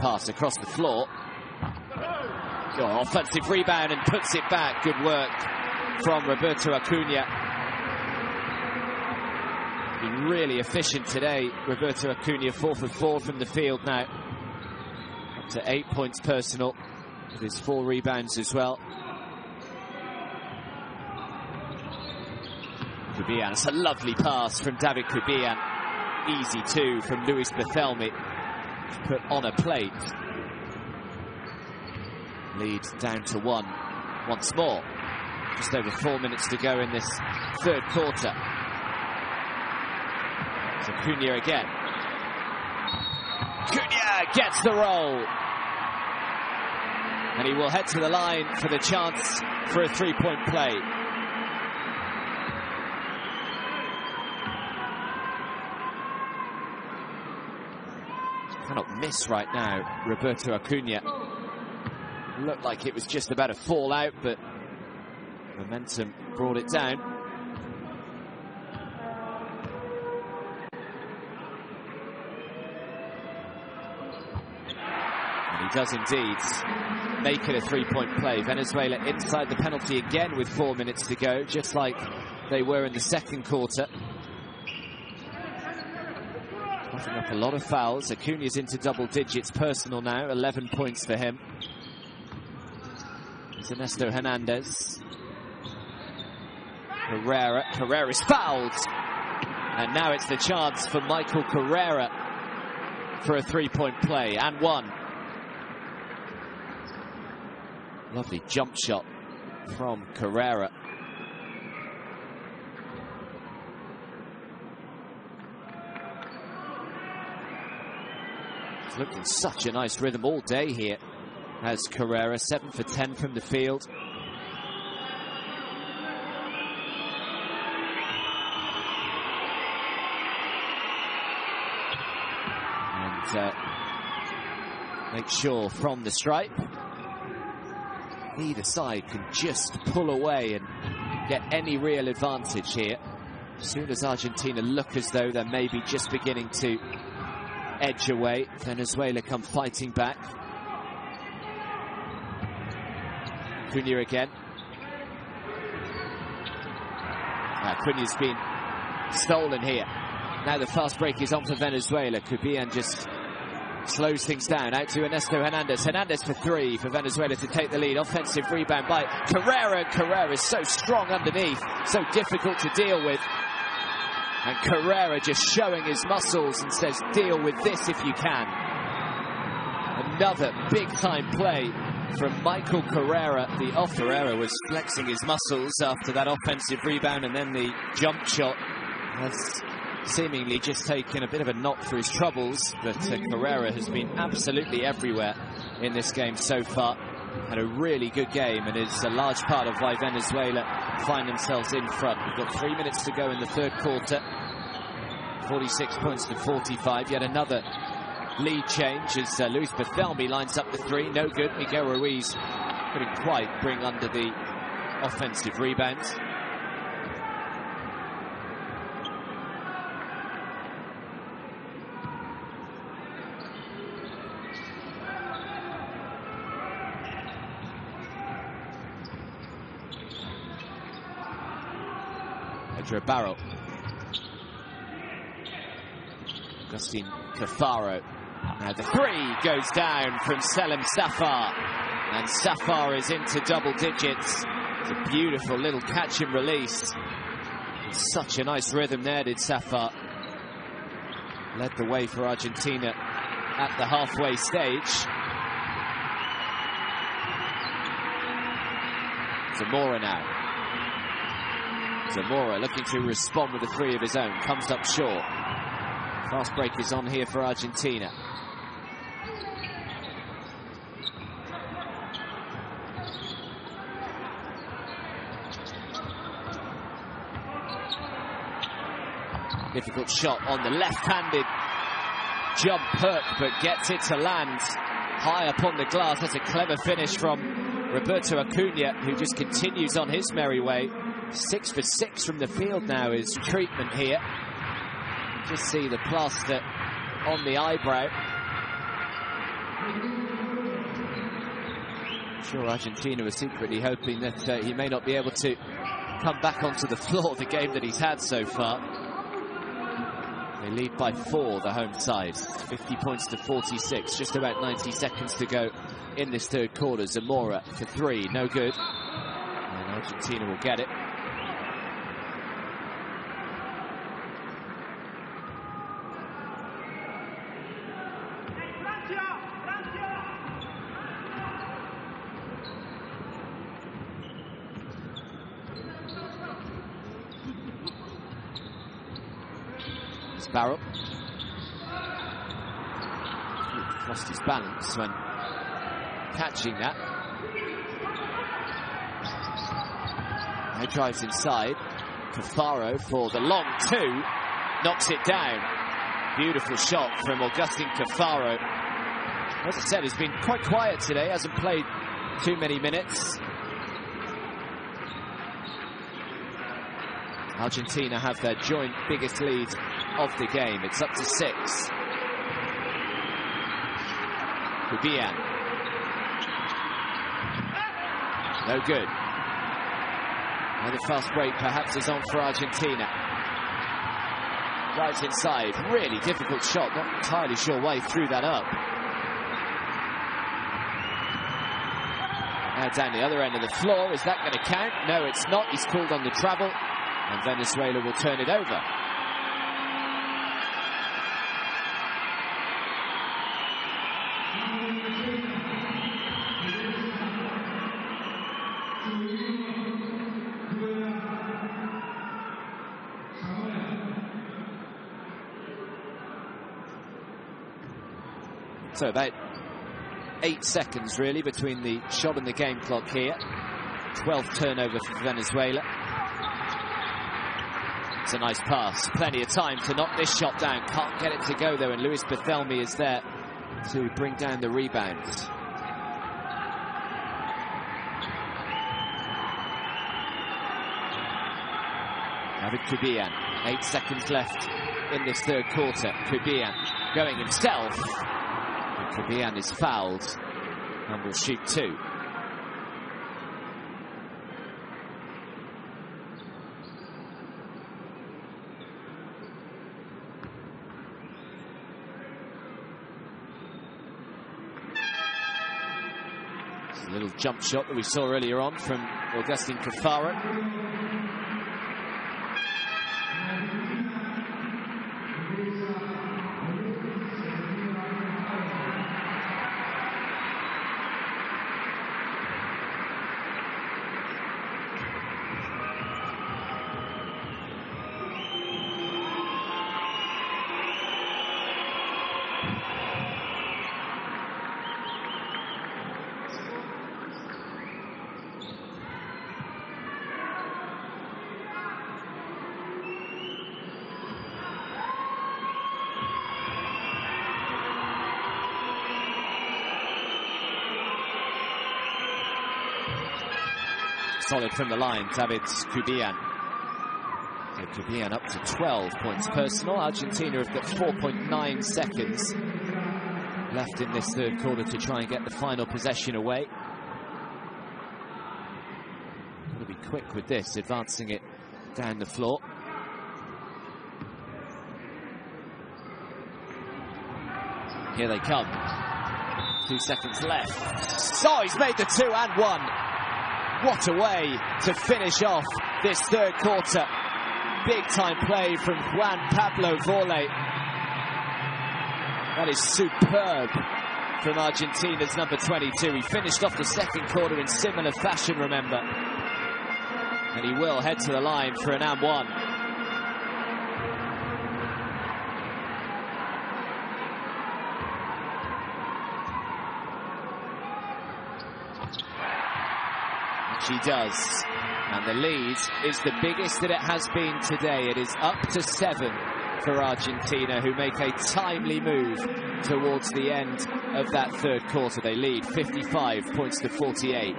Pass across the floor. Oh, offensive rebound and puts it back. Good work from Roberto Acuna. Been really efficient today. Roberto Acuna 4 for 4 from the field now. Up to 8 points personal with his 4 rebounds as well. Kubian, it's a lovely pass from David Kubian. Easy too from Luis Bethelmi. Put on a plate. Lead down to 1 once more. Just over 4 minutes to go in this third quarter. So Cunha again. Cunha gets the roll. And he will head to the line for the chance for a 3-point play. Cannot miss right now, Roberto Acuna. Looked like it was just about to fall out, but momentum brought it down. And he does indeed make it a 3-point play. Venezuela inside the penalty again with 4 minutes to go, just like they were in the second quarter. Putting up a lot of fouls. Acuna's into double digits personal now, 11 points for him. It's Ernesto Hernandez. Carrera's fouled. And now it's the chance for Michael Carrera for a 3-point play, and 1. Lovely jump shot from Carrera. He's looked in such a nice rhythm all day here as Carrera, 7 for 10 from the field. And make sure from the stripe, either side can just pull away and get any real advantage here. As soon as Argentina look as though they're maybe just beginning to edge away, Venezuela come fighting back. Cunha again. Cunha's been stolen here. Now the fast break is on for Venezuela. Cubian just slows things down. Out to Ernesto Hernandez. Hernandez for 3 for Venezuela to take the lead. Offensive rebound by Carrera. And Carrera is so strong underneath, so difficult to deal with. And Carrera just showing his muscles and says, deal with this if you can. Another big-time play from Michael Carrera. The Ferreira was flexing his muscles after that offensive rebound, and then the jump shot has seemingly just taken a bit of a knock for his troubles. But Carrera has been absolutely everywhere in this game so far. Had a really good game and is a large part of why Venezuela find themselves in front. We've got 3 minutes to go in the third quarter. 46 points to 45. Yet another lead change as Luis Bethelmy lines up the 3. No good. Miguel Ruiz couldn't quite bring under the offensive rebounds. Barrel. Agustin Cafaro. Now the 3 goes down from Selim Safar. And Safar is into double digits. It's a beautiful little catch and release. Such a nice rhythm there, did Safar. Led the way for Argentina at the halfway stage. Zamora now. Zamora looking to respond with a 3 of his own. Comes up short. Fast break is on here for Argentina. Difficult shot on the left-handed jump hook, but gets it to land high up on the glass. That's a clever finish from Roberto Acuna, who just continues on his merry way. 6 for 6 from the field now is treatment here. Just see the plaster on the eyebrow. I'm sure Argentina was secretly hoping that he may not be able to come back onto the floor the game that he's had so far. They lead by 4, the home side. 50 points to 46. Just about 90 seconds to go in this third quarter. Zamora for 3, no good. And Argentina will get it. Barrel lost his balance when catching that. Now drives inside. Cafaro for the long 2, knocks it down. Beautiful shot from Agustin Cafaro. As I said, he's been quite quiet today, hasn't played too many minutes. Argentina have their joint biggest lead of the game. It's up to 6. Cubian. No good. And the fast break perhaps is on for Argentina. Right inside. Really difficult shot. Not entirely sure why he threw that up. Now down the other end of the floor. Is that going to count? No, it's not. He's called on the travel. And Venezuela will turn it over. So about 8 seconds really between the shot and the game clock here. 12th turnover for Venezuela. It's a nice pass, plenty of time to knock this shot down. Can't get it to go though, and Luis Bethelmy is there to bring down the rebound. David Kubian, 8 seconds left in this third quarter. Kubian going himself. And Kubian is fouled and will shoot 2. It's a little jump shot that we saw earlier on from Augustin Cafaro. Solid from the line, David Kubian. So Kubian up to 12 points personal. Argentina have got 4.9 seconds left in this third quarter to try and get the final possession away. Got to be quick with this, advancing it down the floor. Here they come. 2 seconds left. Oh, he's made the 2 and 1. What a way to finish off this third quarter. Big time play from Juan Pablo Vorley. That is superb from Argentina's number 22. He finished off the second quarter in similar fashion, remember. And he will head to the line for an and 1. She does, and the lead is the biggest that it has been today. It is up to 7 for Argentina, who make a timely move towards the end of that third quarter. They lead 55 points to 48.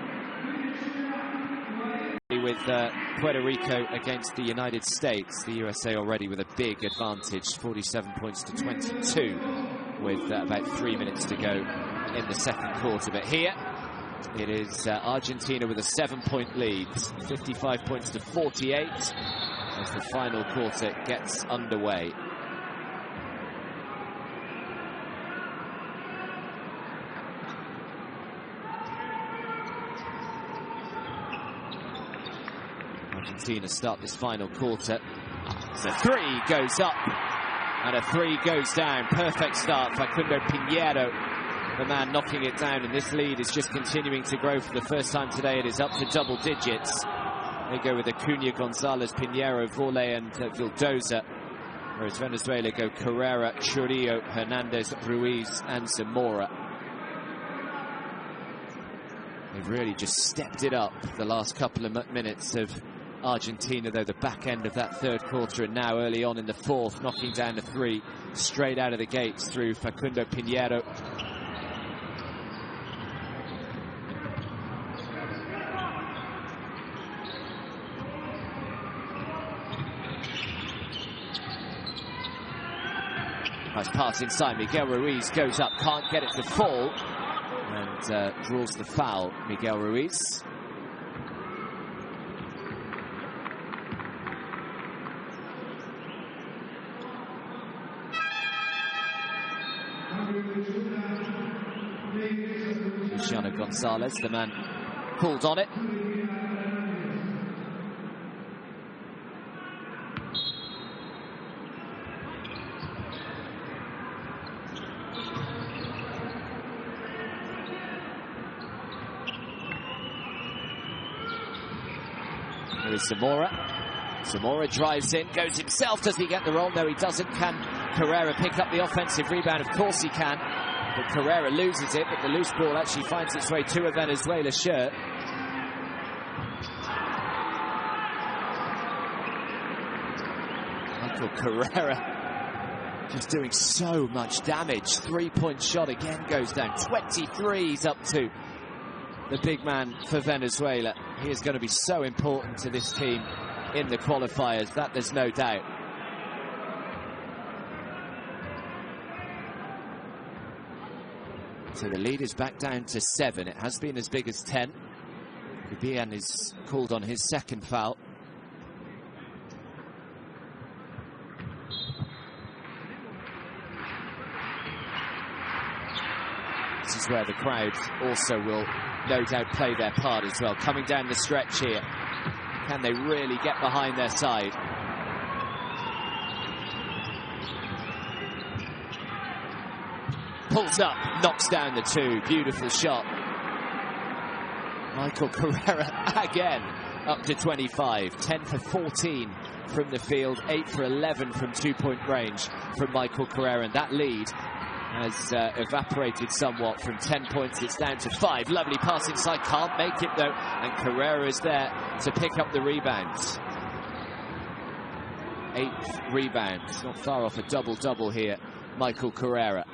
With Puerto Rico against the United States, the USA already with a big advantage, 47 points to 22, with about 3 minutes to go in the second quarter. But here, it is Argentina with a 7-point lead, 55 points to 48 as the final quarter gets underway. Argentina start this final quarter. So 3 goes up and a 3 goes down. Perfect start, Facundo Pinheiro, the man knocking it down, and this lead is just continuing to grow. For the first time today, it is up to double digits. They go with Acuna, Gonzalez, Pinheiro, Vorley and Vildoza, whereas Venezuela go Carrera, Churillo, Hernandez, Ruiz and Zamora. They've really just stepped it up the last couple of minutes of Argentina, though, the back end of that third quarter, and now early on in the fourth, knocking down the 3 straight out of the gates through Facundo Pinheiro. Nice pass inside. Miguel Ruiz goes up, can't get it to fall, and draws the foul, Miguel Ruiz. Luciano Gonzalez, the man pulled on it. Here is Zamora. Zamora drives in, goes himself. Does he get the roll? No, he doesn't. Can Carrera pick up the offensive rebound? Of course he can. But Carrera loses it, but the loose ball actually finds its way to a Venezuela shirt. Michael Carrera just doing so much damage. 3-point shot again goes down. 23's up to the big man for Venezuela. He is going to be so important to this team in the qualifiers, that there's no doubt. So the lead is back down to 7. It has been as big as 10. Kubian is called on his second foul. This is where the crowd also will no doubt play their part as well. Coming down the stretch here. Can they really get behind their side? Pulls up, knocks down the 2. Beautiful shot. Michael Carrera again up to 25. 10 for 14 from the field. 8 for 11 from 2-point range from Michael Carrera. And that lead has evaporated somewhat. From 10 points, it's down to 5. Lovely pass inside, can't make it though. And Carrera is there to pick up the rebounds. 8th rebound. Not far off a double-double here, Michael Carrera.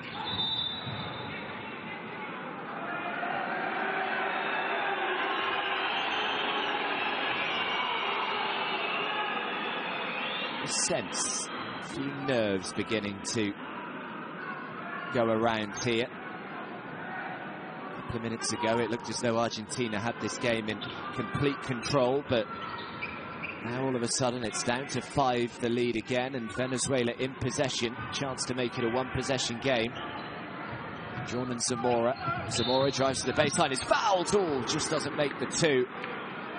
Sense a few nerves beginning to go around here. A couple of minutes ago it looked as though Argentina had this game in complete control, but now all of a sudden it's down to 5, the lead again, and Venezuela in possession. Chance to make it a 1-possession game. Jordan Zamora drives to the baseline, is fouled. Oh, just doesn't make the 2.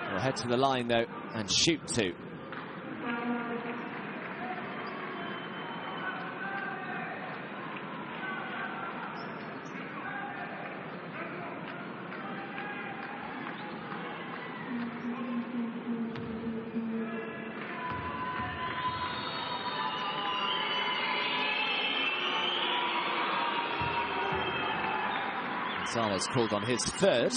He'll head to the line though and shoot 2. Gonzalez called on his 3rd.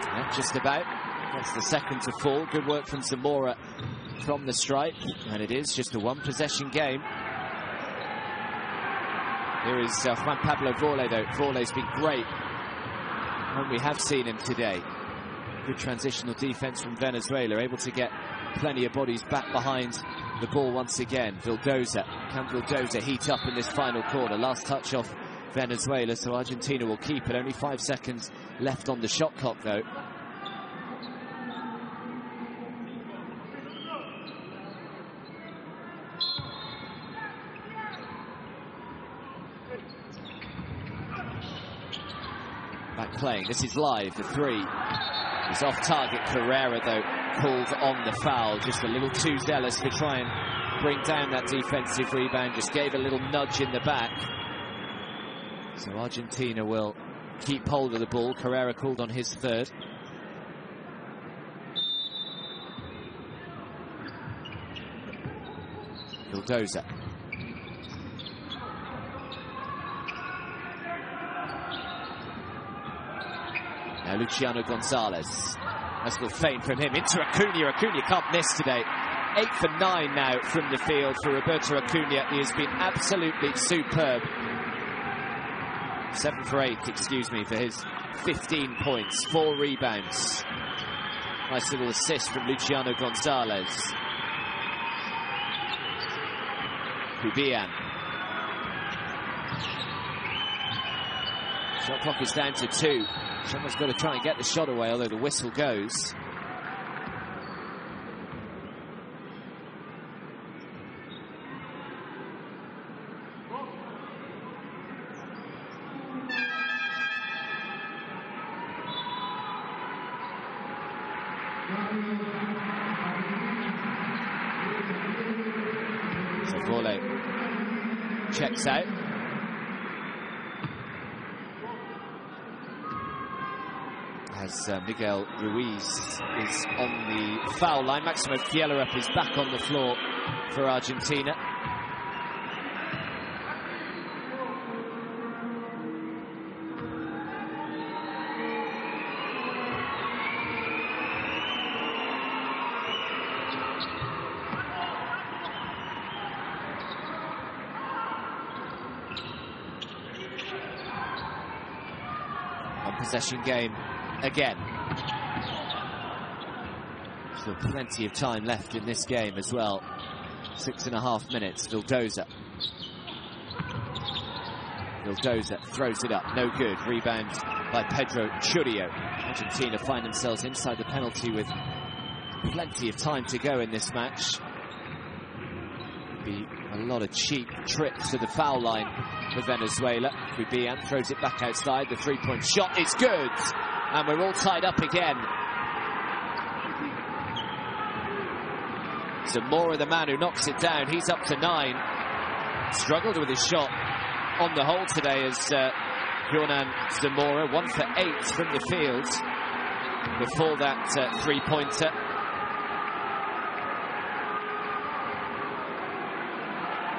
Yeah, just about. That's the second to fall. Good work from Zamora from the stripe. And it is just a 1-possession game. Here is Juan Pablo Vorle, though. Vorle's been great when we have seen him today. Good transitional defense from Venezuela, able to get plenty of bodies back behind the ball once again. Vildoza. Can Vildoza heat up in this final quarter? Last touch off Venezuela, so Argentina will keep it. Only 5 seconds left on the shot clock, though. Back playing. This is live. The 3 is off target. Carrera, though, called on the foul. Just a little too zealous to try and bring down that defensive rebound. Just gave a little nudge in the back. So Argentina will keep hold of the ball. Carrera called on his 3rd. Vildoza. Now Luciano Gonzalez. Nice little feint from him into Acuna. Acuna can't miss today. 8 for 9 now from the field for Roberto Acuna. He has been absolutely superb. 7 for 8, excuse me, for his 15 points. 4 rebounds. Nice little assist from Luciano Gonzalez. Kubian. Shot clock is down to 2. Someone's got to try and get the shot away, although the whistle goes. So Vorle checks out. As Miguel Ruiz is on the foul line. Maximo Fjellerup is back on the floor for Argentina. Possession game again. Still plenty of time left in this game as well. 6.5 minutes. Vildoza throws it up, no good. Rebound by Pedro Churio. Argentina find themselves inside the penalty with plenty of time to go in this match. Be a lot of cheap trips to the foul line for Venezuela. Kubian throws it back outside. The three-point shot is good, and we're all tied up again. Zamora, the man who knocks it down, he's up to 9. Struggled with his shot on the hole today as Jonan Zamora, 1 for 8 from the field before that three-pointer.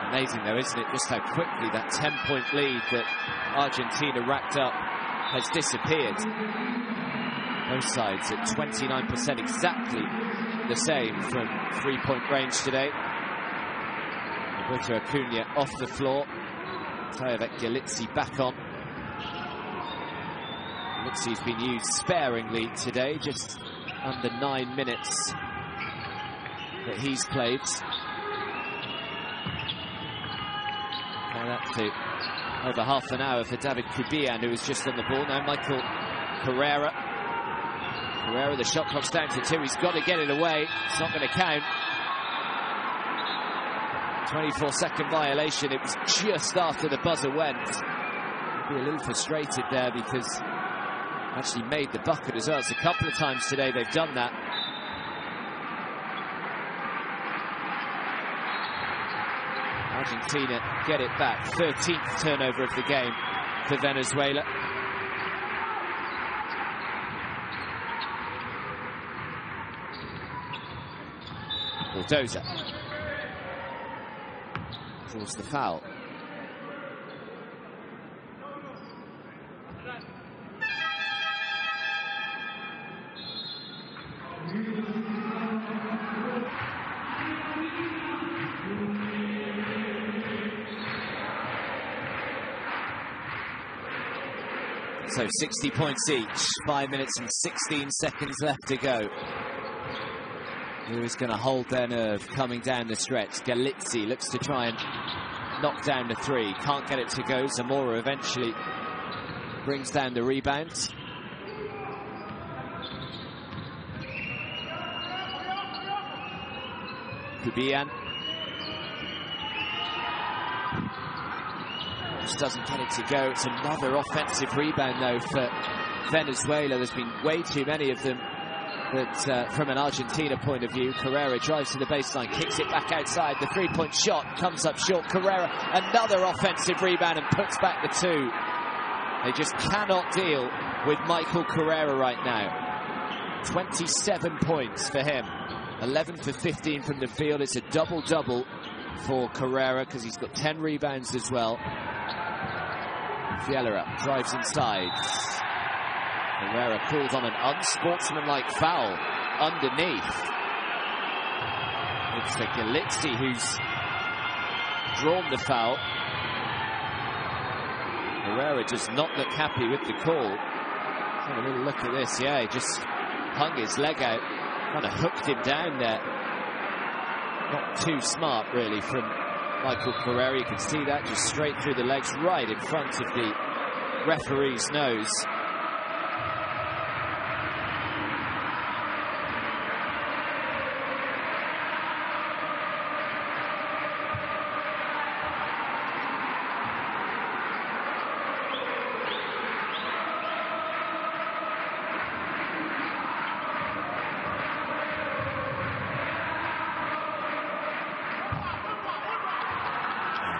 Amazing though, isn't it, just how quickly that 10-point lead that Argentina racked up has disappeared. Both sides at 29%, exactly the same from three-point range today. Roberto Acuna off the floor. Tayevek Galitsi back on. Galitsi's been used sparingly today, just under 9 minutes that he's played. Now that to over half an hour for David Kubian, who was just on the ball. Now Michael Carrera. The shot clock's down to 2. He's got to get it away. It's not going to count. 24-second violation. It was just after the buzzer went. I'd be a little frustrated there because actually made the bucket as well. It's a couple of times today they've done that. Argentina get it back. 13th turnover of the game for Venezuela. Vildoza draws the foul. So 60 points each, 5 minutes and 16 seconds left to go. Who is going to hold their nerve coming down the stretch? Galitsi looks to try and knock down the 3. Can't get it to go. Zamora eventually brings down the rebound. Kubian just doesn't get it to go. It's another offensive rebound though for Venezuela. There's been way too many of them. But from an Argentina point of view, Carrera drives to the baseline, kicks it back outside. The three-point shot comes up short. Carrera, another offensive rebound and puts back the 2. They just cannot deal with Michael Carrera right now. 27 points for him. 11 for 15 from the field. It's a double-double for Carrera because he's got 10 rebounds as well. Fjellerup drives inside. Carrera called on an unsportsmanlike foul underneath. It's the Galitsi who's drawn the foul. Carrera just not look happy with the call. Have a little look at this. Yeah, he just hung his leg out, kind of hooked him down there. Not too smart, really, from Michael Carrera. You can see that just straight through the legs, right in front of the referee's nose.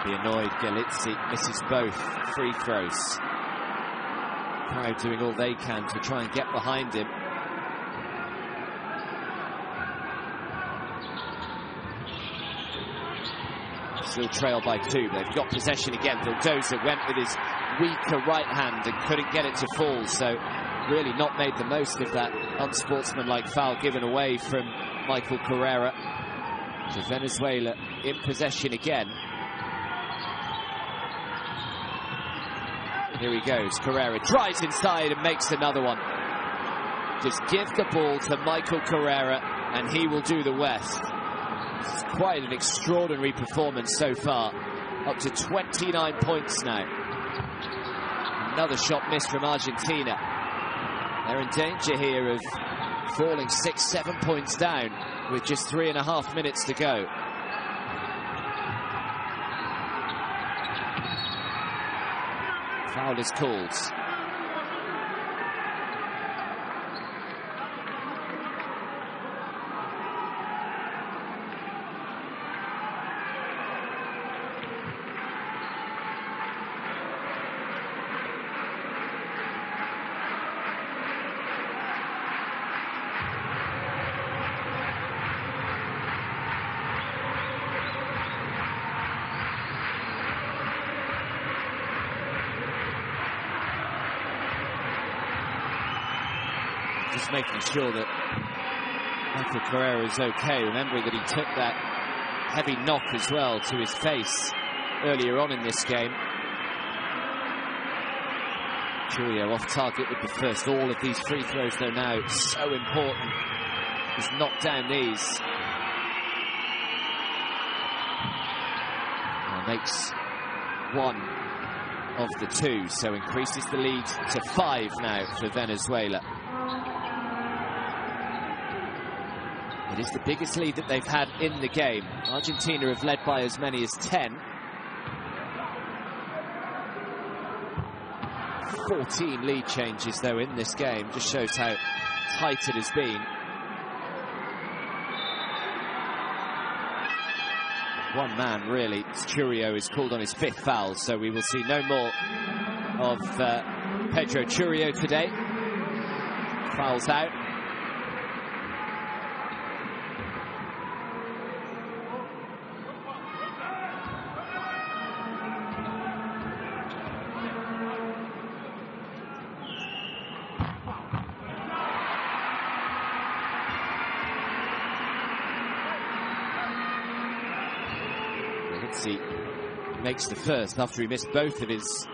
Be annoyed. Galizzi misses both free throws. Crowd doing all they can to try and get behind him. Still trail by 2. They've got possession again. Vildoza went with his weaker right hand and couldn't get it to fall, so really not made the most of that unsportsmanlike foul given away from Michael Carrera. So Venezuela in possession again. Here he goes. Carrera drives inside and makes another one. Just give the ball to Michael Carrera and he will do the West. It's quite an extraordinary performance so far. Up to 29 points now. Another shot missed from Argentina. They're in danger here of falling 6-7 points down with just 3.5 minutes to go. Foul is called. Just making sure that Michael Carrera is okay, remembering that he took that heavy knock as well to his face earlier on in this game. Churio off target with the first. All of these free throws though now so important. He's knocked down these. Now makes one of the 2, so increases the lead to 5 now for Venezuela. It is the biggest lead that they've had in the game. Argentina have led by as many as 10. 14 lead changes, though, in this game. Just shows how tight it has been. One man, really. Churio is called on his 5th foul, so we will see no more of Pedro Churio today. Fouls out. He makes the first after he missed both of his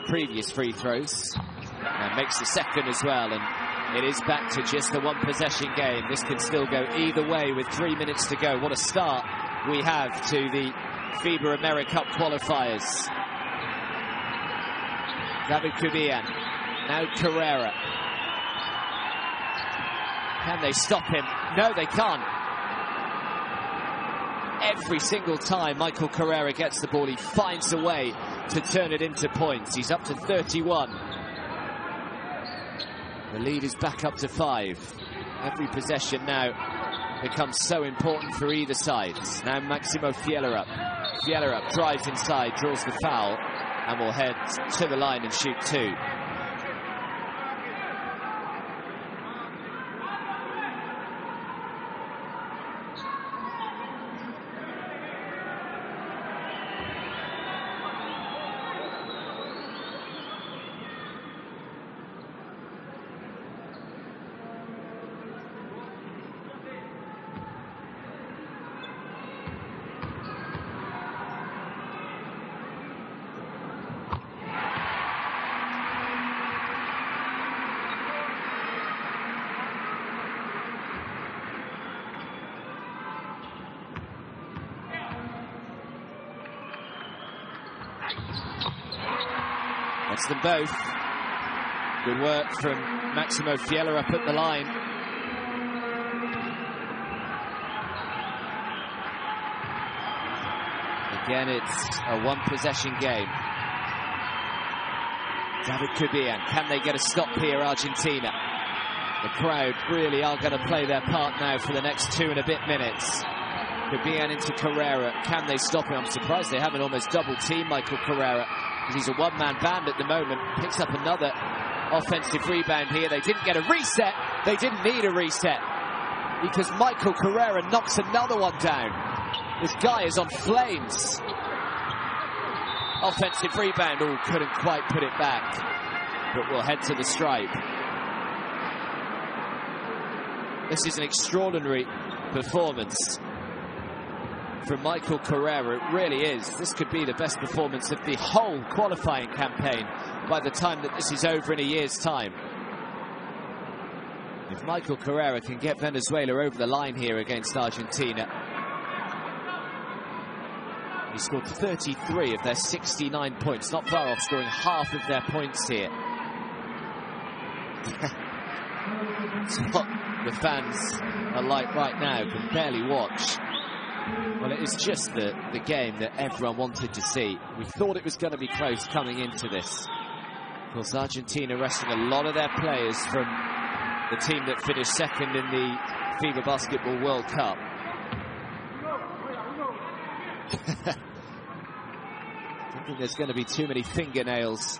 previous free throws, and makes the second as well, and it is back to just a 1-possession game. This can still go either way with 3 minutes to go. What a start we have to the FIBA AmeriCup qualifiers. David Cubian, now Carrera. Can they stop him? No, they can't. Every single time Michael Carrera gets the ball, he finds a way to turn it into points. He's up to 31. The lead is back up to 5. Every possession now becomes so important for either side. Now Maximo Fiellerup. Fiellerup drives inside, draws the foul, and will head to the line and shoot 2. That's them both. Good work from Maximo Fiellerup at the line. Again, it's a 1-possession game. David Cubian, can they get a stop here, Argentina? The crowd really are going to play their part now for the next 2 and a bit minutes. Cabian into Carrera. Can they stop him? I'm surprised they haven't almost double-teamed Michael Carrera, because he's a one-man band at the moment. Picks up another offensive rebound here. They didn't get a reset. They didn't need a reset, because Michael Carrera knocks another one down. This guy is on flames. Offensive rebound. Oh, couldn't quite put it back, but we'll head to the stripe. This is an extraordinary performance from Michael Carrera. It really is. This could be the best performance of the whole qualifying campaign by the time that this is over in a year's time. If Michael Carrera can get Venezuela over the line here against Argentina. He scored 33 of their 69 points, not far off scoring half of their points here. It's what the fans are like right now, can barely watch. Well, it is just the game that everyone wanted to see. We thought it was going to be close coming into this. Of course, Argentina resting a lot of their players from the team that finished second in the FIBA Basketball World Cup. I don't think there's going to be too many fingernails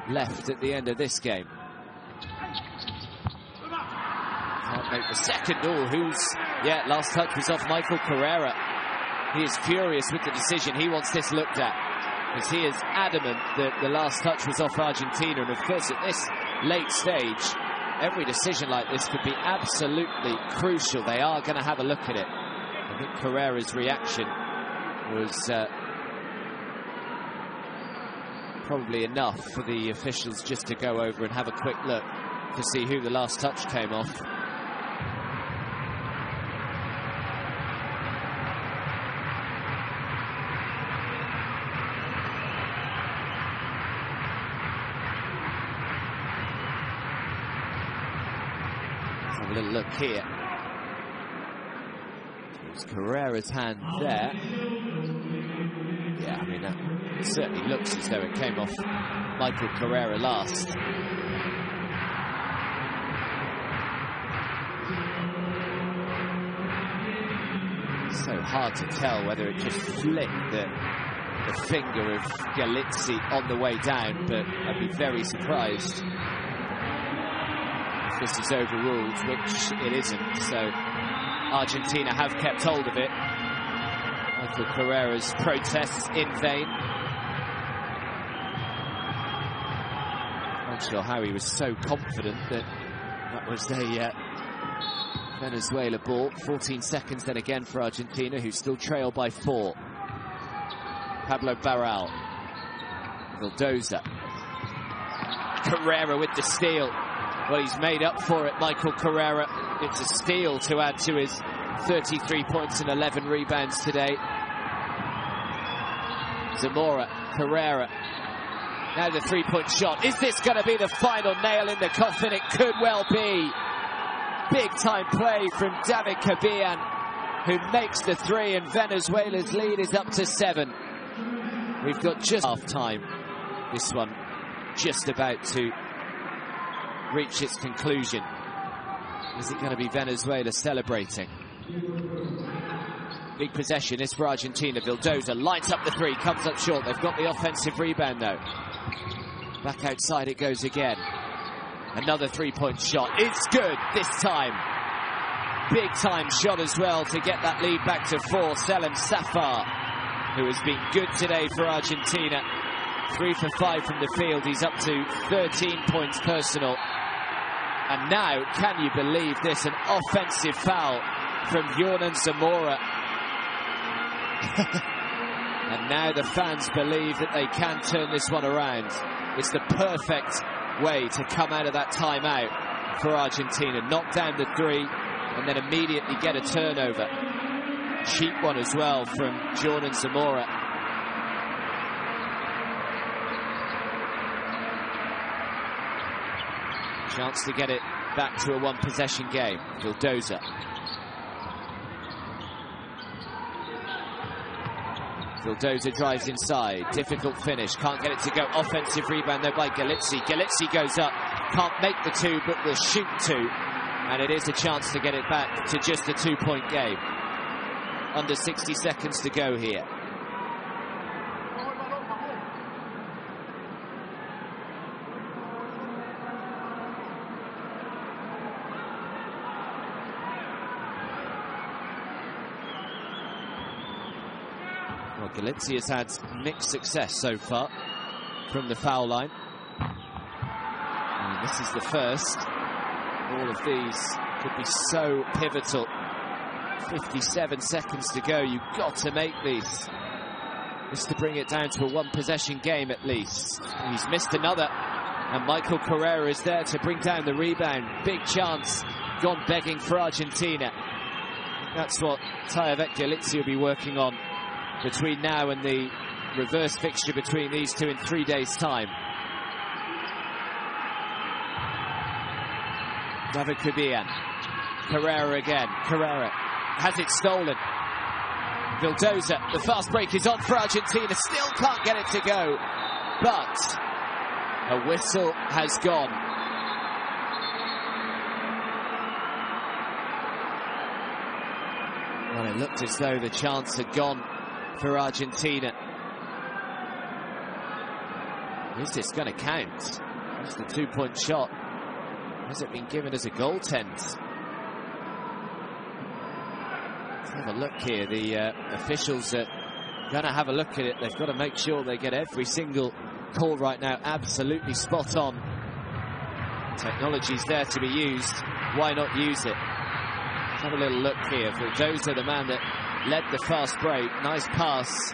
left at the end of this game. Can't make the second. Oh, last touch was off Michael Carrera. He is furious with the decision. He wants this looked at, because he is adamant that the last touch was off Argentina. And of course, at this late stage, every decision like this could be absolutely crucial. They are going to have a look at it. I think Carrera's reaction was probably enough for the officials just to go over and have a quick look to see who the last touch came off. Let's have a little look here. It's Carrera's hand there. Yeah, I mean, that certainly looks as though it came off Michael Carrera last. So hard to tell whether it just flicked the finger of Galizzi on the way down, but I'd be very surprised if this is overruled, which it isn't. So Argentina have kept hold of it. Michael Carrera's protests in vain. Not sure how he was so confident that was a Venezuela ball. 14 seconds then again for Argentina, who still trail by 4. Pablo Barral. Vildoza. Carrera with the steal. Well, he's made up for it, Michael Carrera. It's a steal to add to his 33 points and 11 rebounds today. Zamora, Carrera. Now the three-point shot. Is this going to be the final nail in the coffin? It could well be. Big-time play from David Cabian, who makes the 3, and Venezuela's lead is up to 7. We've got just half-time. This one just about to reach its conclusion. Is it going to be Venezuela celebrating? Big possession is for Argentina. Vildoza lines up the 3, comes up short. They've got the offensive rebound, though. Back outside it goes again. Another three-point shot. It's good this time. Big-time shot as well to get that lead back to 4. Selim Safar, who has been good today for Argentina. 3 for 5 from the field. He's up to 13 points personal. And now, can you believe this? An offensive foul from Yornan Zamora. And now the fans believe that they can turn this one around. It's the perfect way to come out of that timeout for Argentina. Knock down the 3 and then immediately get a turnover. Cheap one as well from Yornan Zamora. Chance to get it back to a one-possession game. Vildoza. Vildoza drives inside. Difficult finish. Can't get it to go. Offensive rebound though by Galizzi. Galizzi goes up. Can't make the 2, but will shoot 2. And it is a chance to get it back to just a 2-point game. under 60 seconds to go here. Well, Galicia's had mixed success so far from the foul line. And this is the first. All of these could be so pivotal. 57 seconds to go. You've got to make these. Just to bring it down to a one-possession game at least. He's missed another. And Michael Carrera is there to bring down the rebound. Big chance. Gone begging for Argentina. That's what Tayevek Galicia will be working on between now and the reverse fixture between these two in 3 days' time. David Kubian. Carrera again. Carrera has it stolen. Vildoza, the fast break is on for Argentina. Still can't get it to go. But a whistle has gone. Well, it looked as though the chance had gone for Argentina. Is this going to count? That's the two-point shot. Has it been given as a goaltend? Let's have a look here. The officials are going to have a look at it. They've got to make sure they get every single call right now absolutely spot on. Technology's there to be used. Why not use it? Let's have a little look here. Vildoza, the man that led the fast break. Nice pass.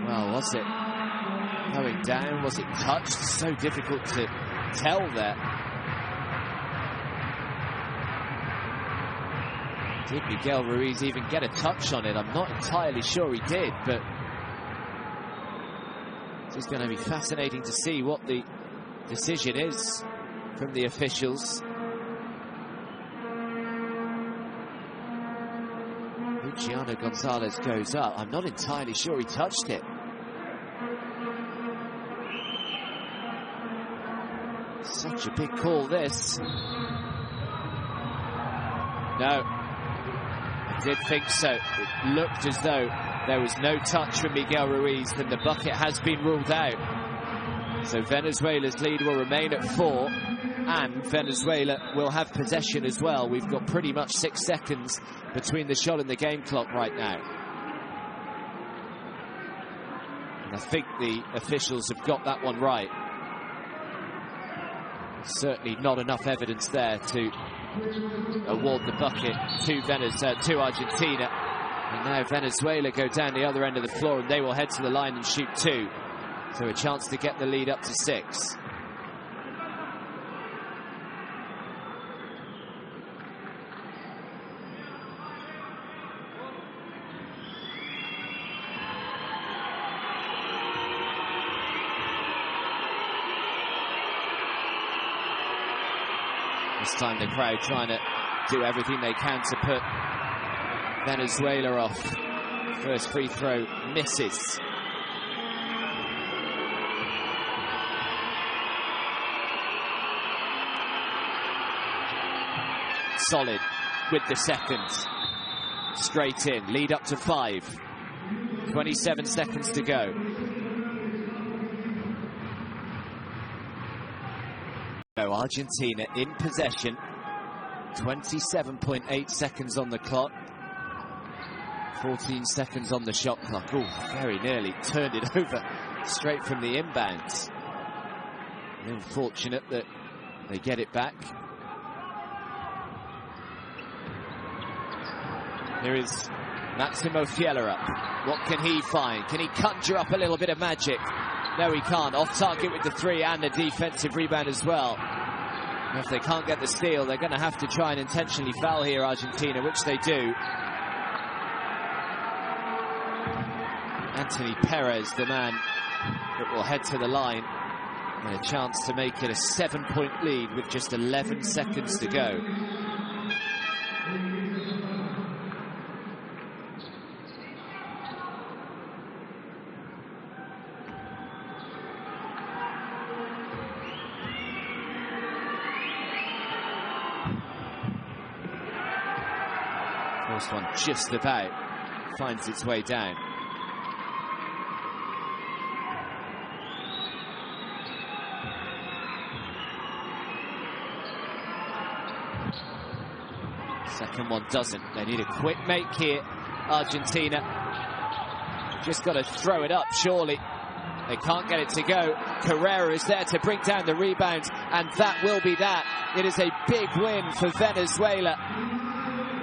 Well, was it going down? Was it touched? So difficult to tell there. Did Miguel Ruiz even get a touch on it? I'm not entirely sure he did, but it's going to be fascinating to see what the decision is from the officials. Luciano Gonzalez goes up. I'm not entirely sure he touched it. Such a big call, this. No. I did think so. It looked as though there was no touch from Miguel Ruiz, then the bucket has been ruled out. So Venezuela's lead will remain at 4, and Venezuela will have possession as well. We've got pretty much 6 seconds between the shot and the game clock right now. And I think the officials have got that one right. Certainly not enough evidence there to award the bucket to Argentina. And now Venezuela go down the other end of the floor, and they will head to the line and shoot 2. So a chance to get the lead up to 6. This time the crowd trying to do everything they can to put Venezuela off. First free throw misses. Solid with the second. Straight in, lead up to 5. 27 seconds to go. Argentina in possession. 27.8 seconds on the clock. 14 seconds on the shot clock. Oh, very nearly turned it over straight from the inbounds. Unfortunate that they get it back. Here is Maximo Fiela up. What can he find? Can he conjure up a little bit of magic? No, he can't. Off target with the 3 and a defensive rebound as well. And if they can't get the steal, they're going to have to try and intentionally foul here, Argentina, which they do. Anthony Perez, the man that will head to the line, and a chance to make it a 7-point lead with just 11 seconds to go. First one just about finds its way down. Second one doesn't. They need a quick make here, Argentina. Just got to throw it up, surely. They can't get it to go. Carrera is there to bring down the rebound, and that will be that. It is a big win for Venezuela.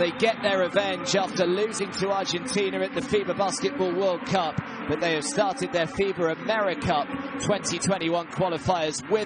They get their revenge after losing to Argentina at the FIBA Basketball World Cup, but they have started their FIBA AmeriCup 2021 qualifiers with